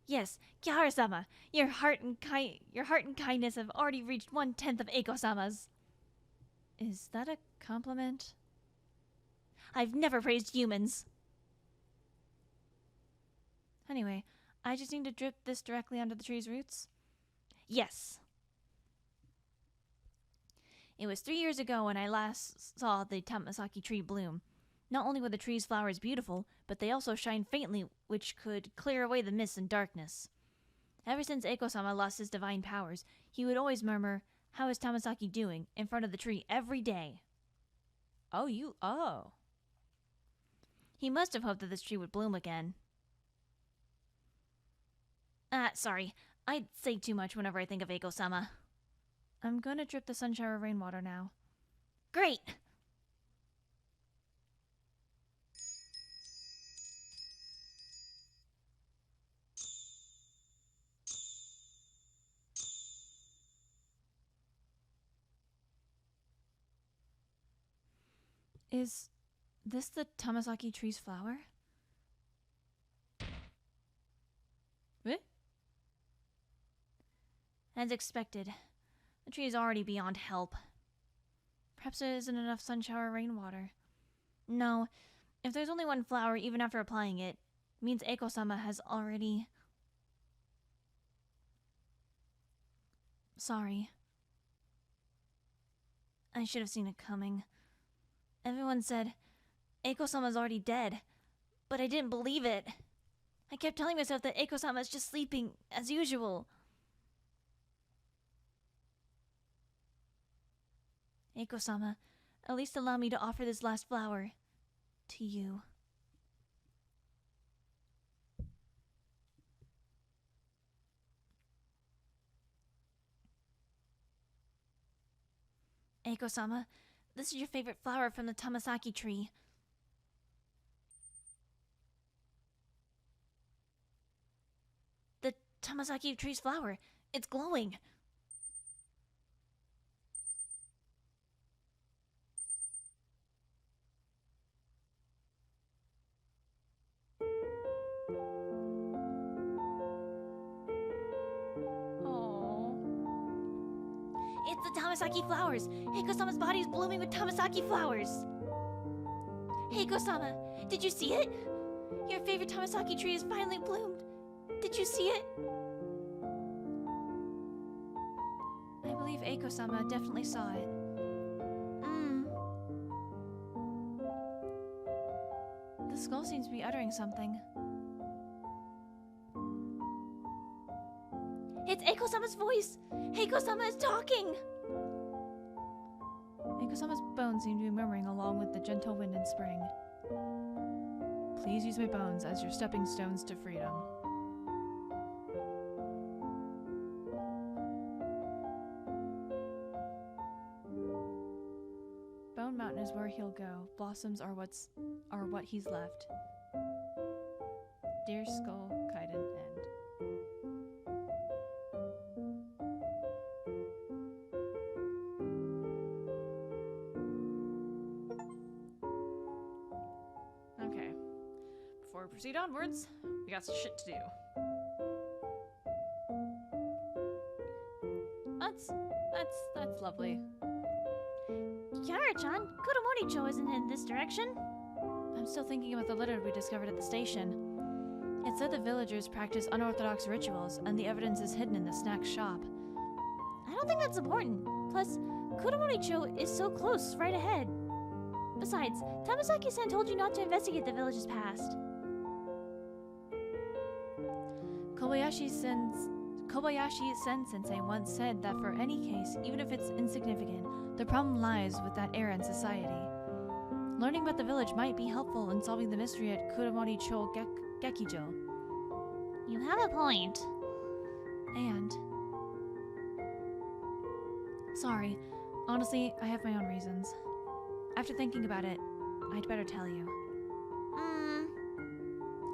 C: Yes, Kihara-sama, your heart and kindness have already reached 1/10 of Eiko-sama's.
B: Is that a compliment?
C: I've never praised humans.
B: Anyway, I just need to drip this directly onto the tree's roots?
C: Yes. It was 3 years ago when I last saw the Tamasaki tree bloom. Not only were the tree's flowers beautiful, but they also shine faintly, which could clear away the mist and darkness. Ever since Eiko-sama lost his divine powers, he would always murmur, "How is Tamasaki doing?" in front of the tree every day.
A: Oh.
C: He must have hoped that this tree would bloom again. Sorry. I say too much whenever I think of Eiko-sama.
B: I'm gonna drip the sun shower rainwater now.
C: Great!
B: Is this the Tamasaki tree's flower?
A: Eh?
C: As expected, the tree is already beyond help.
B: Perhaps there isn't enough sun shower rainwater.
C: No, if there's only one flower even after applying it, means Eiko-sama has already...
B: Sorry.
C: I should have seen it coming. Everyone said, Eiko-sama's already dead, but I didn't believe it. I kept telling myself that Eiko-sama's just sleeping, as usual. Eiko-sama, at least allow me to offer this last flower to you.
B: Eiko-sama. This is your favorite flower from the Tamasaki tree. The Tamasaki tree's flower. It's glowing. It's the Tamasaki flowers! Heiko-sama's body is blooming with Tamasaki flowers! Heiko-sama, did you see it? Your favorite Tamasaki tree has finally bloomed. Did you see it?
C: I believe Eiko-sama definitely saw it. The skull seems to be uttering something.
B: It's Eiko-sama's voice! Heiko-sama is talking!
C: Eiko-sama's bones seem to be murmuring along with the gentle wind in spring. Please use my bones as your stepping stones to freedom. Bone Mountain is where he'll go. Blossoms are what he's left. Dear Skull, Kaiden, end. Okay. Before we proceed onwards, we got some shit to do. That's lovely.
B: Kiara-chan, Kuromori-cho isn't in this direction.
C: I'm still thinking about the litter we discovered at the station. It said the villagers practice unorthodox rituals, and the evidence is hidden in the snack shop.
B: I don't think that's important. Plus, Kuromori-cho is so close, right ahead. Besides, Tamasaki-san told you not to investigate the village's past.
C: Kobayashi-sen sensei once said that for any case, even if it's insignificant, the problem lies with that era in society. Learning about the village might be helpful in solving the mystery at Kuromori-cho Gekijo.
B: You have a point.
C: And... sorry, honestly, I have my own reasons. After thinking about it, I'd better tell you.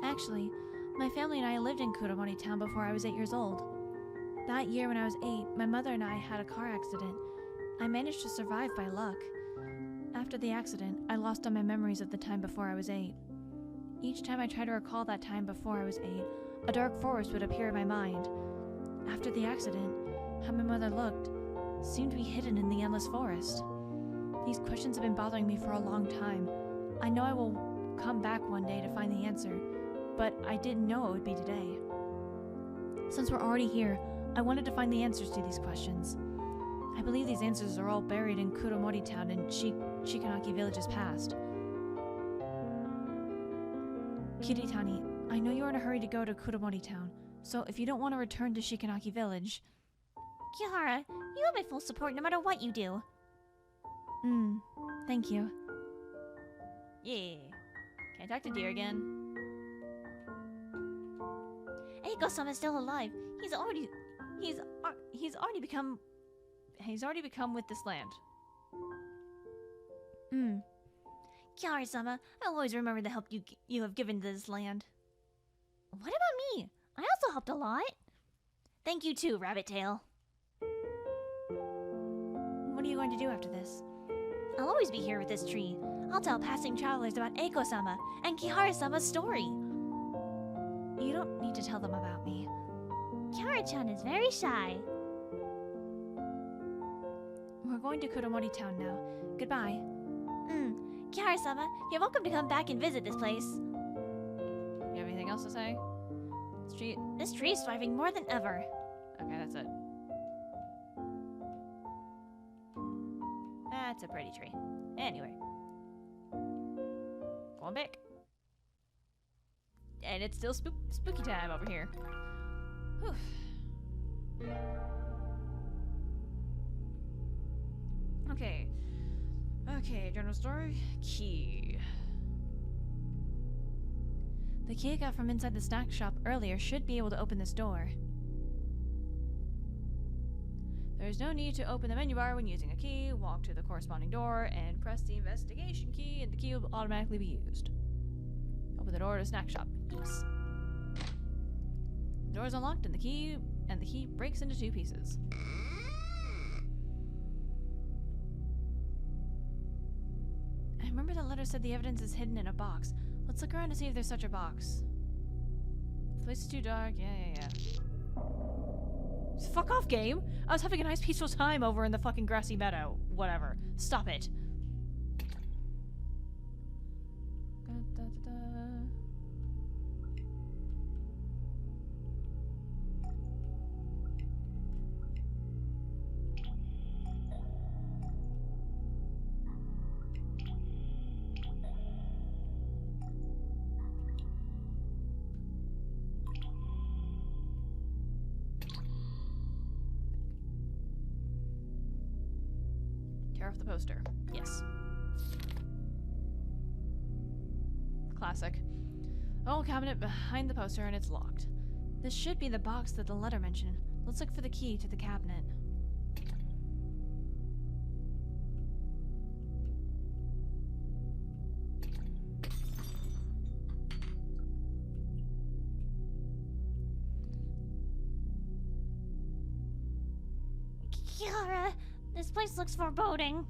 C: Actually, my family and I lived in Kuromori town before I was 8 years old. That year when I was 8, my mother and I had a car accident. I managed to survive by luck. After the accident, I lost all my memories of the time before I was 8. Each time I tried to recall that time before I was 8, a dark forest would appear in my mind. After the accident, how my mother looked seemed to be hidden in the endless forest. These questions have been bothering me for a long time. I know I will come back one day to find the answer, but I didn't know it would be today. Since we're already here, I wanted to find the answers to these questions. I believe these answers are all buried in Kuromori town and Shikanaki village's past. Kiritani, I know you're in a hurry to go to Kuromori town, so if you don't want to return to Shikanaki village...
B: Kihara, you have my full support no matter what you do.
C: Thank you.
A: Yeah. Can I talk to Deer again?
B: Eiko-sama is still alive. He's already
A: become with this land.
B: Kiara-sama, I'll always remember the help you have given to this land. What about me? I also helped a lot. Thank you too, Rabbit Tail.
C: What are you going to do after this?
B: I'll always be here with this tree. I'll tell passing travelers about Eiko-sama and Kihara-sama's story.
C: You don't need to tell them about me.
B: Kiara-chan is very shy.
C: We're going to Kuromori town now. Goodbye.
B: Kihara-sama, you're welcome to come back and visit this place.
A: You have anything else to say?
B: This tree is thriving more than ever.
A: Okay, that's it. That's a pretty tree. Anyway. Going back. And it's still spooky time over here. Whew. Okay. Okay, general story. Key.
C: The key I got from inside the snack shop earlier should be able to open this door.
A: There's no need to open the menu bar when using a key. Walk to the corresponding door and press the investigation key, and the key will automatically be used. Open the door to snack shop. Yes. The door is unlocked, and the key breaks into 2 pieces. I remember the letter said the evidence is hidden in a box. Let's look around to see if there's such a box. If the place is too dark, yeah. Fuck off, game! I was having a nice peaceful time over in the fucking grassy meadow. Whatever. Stop it. Tear off the poster. Yes. Classic. Old cabinet behind the poster, and it's locked. This should be the box that the letter mentioned. Let's look for the key to the cabinet.
C: Kiara, this place looks foreboding.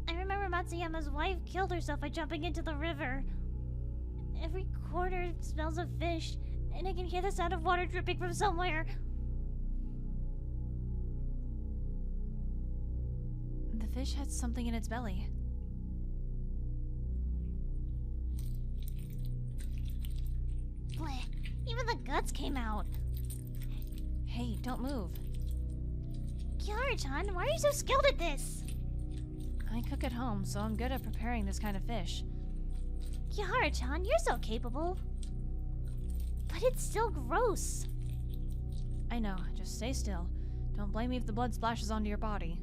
C: I remember Matsuyama's wife killed herself by jumping into the river. Every corner smells of fish, and I can hear the sound of water dripping from somewhere.
A: The fish had something in its belly.
C: Bleh, even the guts came out.
A: Hey, don't move.
C: Kiara-chan, why are you so skilled at this?
A: I cook at home, so I'm good at preparing this kind of fish.
C: Kiara-chan, you're so capable. But it's still gross.
A: I know, just stay still. Don't blame me if the blood splashes onto your body.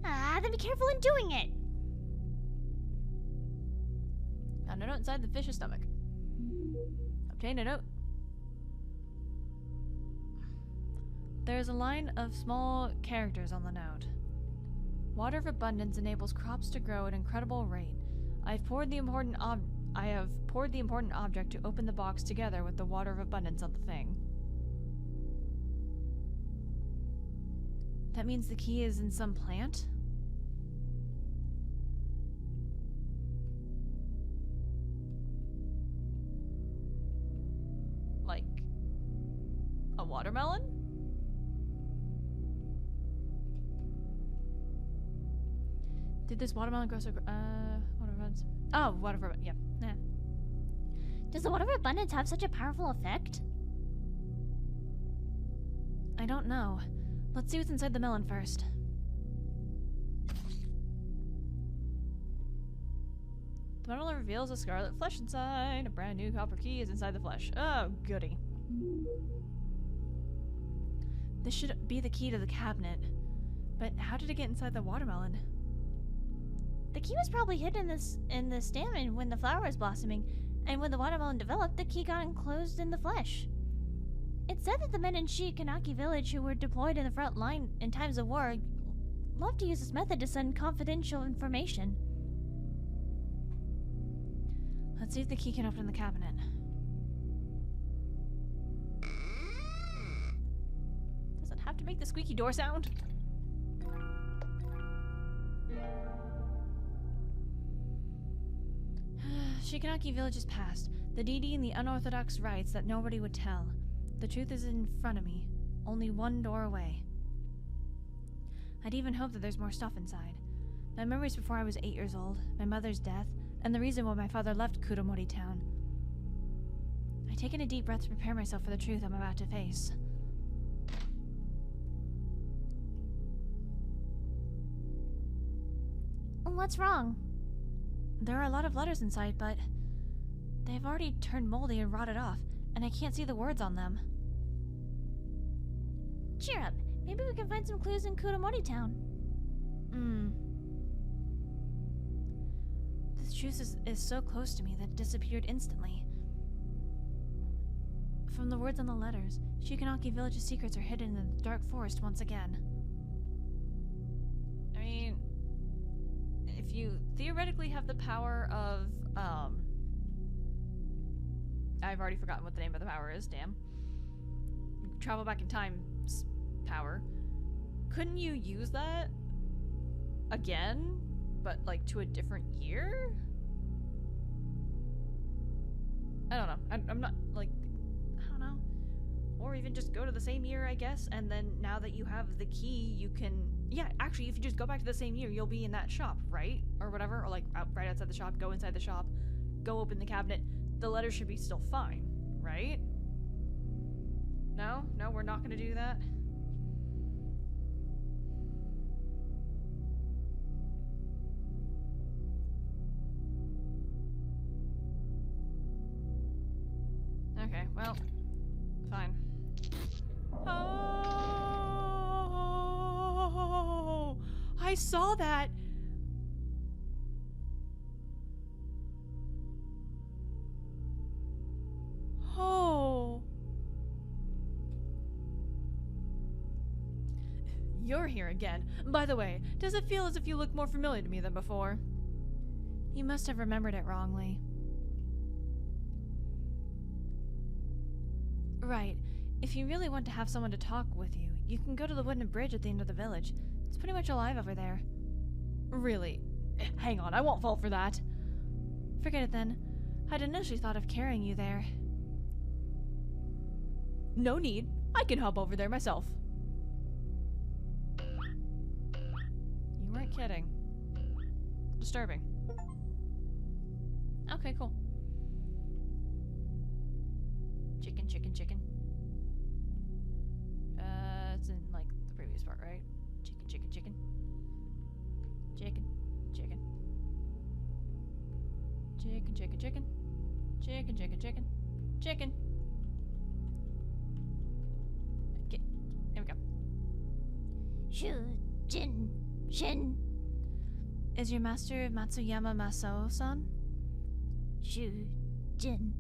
C: Ah, then be careful in doing it.
A: Found a note inside the fish's stomach. Obtain a note. There's a line of small characters on the note. Water of abundance enables crops to grow at an incredible rate. I have poured the important object to open the box together with the water of abundance on the thing. That means the key is in some plant? Like a watermelon? Did this watermelon grow so watermelons? Oh, water, yeah.
C: Does the water of abundance have such a powerful effect?
A: I don't know. Let's see what's inside the melon first. The melon reveals a scarlet flesh inside. A brand new copper key is inside the flesh. Oh, goody. This should be the key to the cabinet. But how did it get inside the watermelon?
C: The key was probably hidden in the stamen when the flower was blossoming, and when the watermelon developed, the key got enclosed in the flesh. It said that the men in Shikanaki village who were deployed in the front line in times of war loved to use this method to send confidential information.
A: Let's see if the key can open the cabinet. Does it have to make the squeaky door sound? Shikanaki village is past. The deity and the unorthodox rites that nobody would tell. The truth is in front of me, only one door away. I'd even hope that there's more stuff inside. My memories before I was 8 years old, my mother's death, and the reason why my father left Kuromori town. I take in a deep breath to prepare myself for the truth I'm about to face.
C: What's wrong?
A: There are a lot of letters inside, but they've already turned moldy and rotted off, and I can't see the words on them.
C: Cheer up. Maybe we can find some clues in Kuromori town.
A: This truth is so close to me that it disappeared instantly. From the words on the letters, Shikanaki village's secrets are hidden in the dark forest once again. you theoretically have the power of, I've already forgotten what the name of the power is, damn. Travel back in time power. Couldn't you use that again, but like to a different year? I don't know. I'm not like, I don't know. Or even just go to the same year, I guess, and then now that you have the key, you can, yeah, actually, if you just go back to the same year, you'll be in that shop, right? Or whatever, or like right outside the shop, go inside the shop, go open the cabinet. The letter should be still fine, right? No? No, we're not gonna do that? Okay, well, fine. Oh, I saw that. Oh. You're here again. By the way, does it feel as if you look more familiar to me than before?
C: You must have remembered it wrongly. Right. If you really want to have someone to talk with you, you can go to the wooden bridge at the end of the village. It's pretty much alive over there.
A: Really? Hang on, I won't fall for that.
C: Forget it then. I'd initially thought of carrying you there.
A: No need. I can hop over there myself. You weren't kidding. Disturbing. Okay, cool. Chicken, chicken, chicken. It's in, like, the previous part, right? Chicken, chicken, chicken. Chicken, chicken. Chicken, chicken, chicken. Chicken, chicken, chicken. Chicken. Okay, here we go.
B: Shu-jin, Shin.
C: Is your master Matsuyama Masao-san?
B: Shu-jin,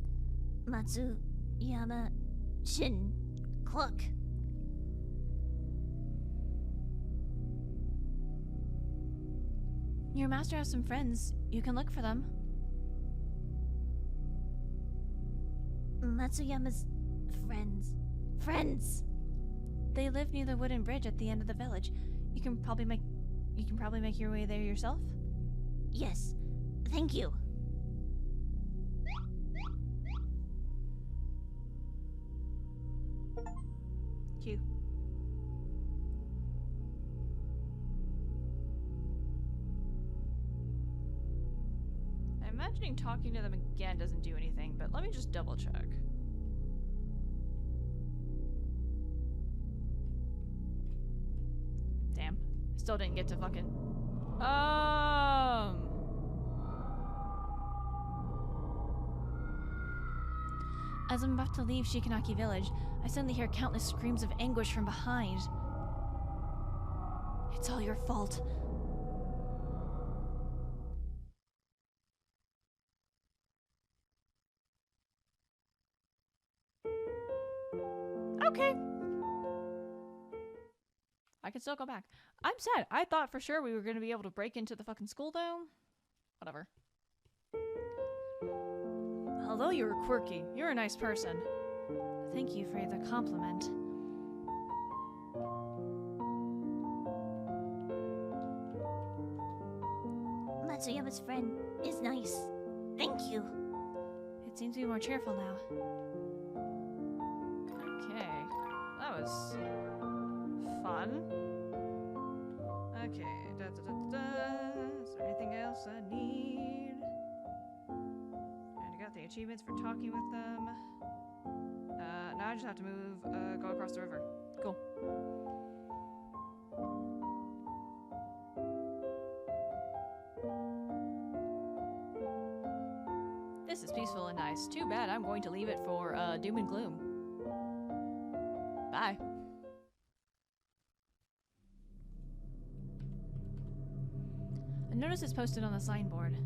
B: Matsuyama, Shin, Cluck.
C: Your master has some friends. You can look for them.
B: Matsuyama's friends.
C: They live near the wooden bridge at the end of the village. You can probably make your way there yourself.
B: Yes, thank you.
A: Q. I'm imagining talking to them again doesn't do anything, but let me just double check. Damn. Still didn't get to fucking...
C: As I'm about to leave Shikanaki village, I suddenly hear countless screams of anguish from behind. It's all your fault.
A: Okay. I can still go back. I'm sad. I thought for sure we were going to be able to break into the fucking school dome. Whatever. Although you were quirky, you're a nice person.
C: Thank you for the compliment.
B: Matsuyama's friend is nice. Thank you.
C: It seems to be more cheerful now.
A: Okay. That was fun. Okay. Da, da, da, da. Is there anything else I need? And I got the achievements for talking with them. Now I just have to move, go across the river. Cool. This is peaceful and nice. Too bad I'm going to leave it for, doom and gloom. Bye.
C: A notice is posted on the signboard.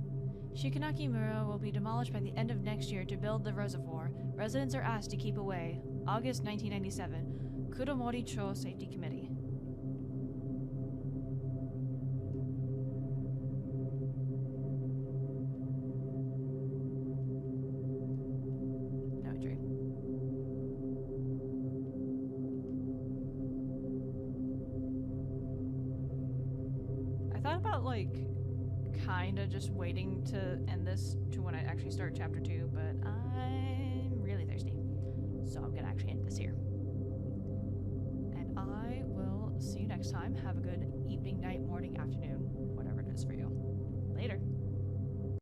C: Shikanaki Muro will be demolished by the end of next year to build the reservoir. Residents are asked to keep away. August 1997. Kuromori Cho Safety Committee.
A: like kinda just waiting to end this to when I actually start chapter 2, but I'm really thirsty. So I'm gonna actually end this here. And I will see you next time. Have a good evening.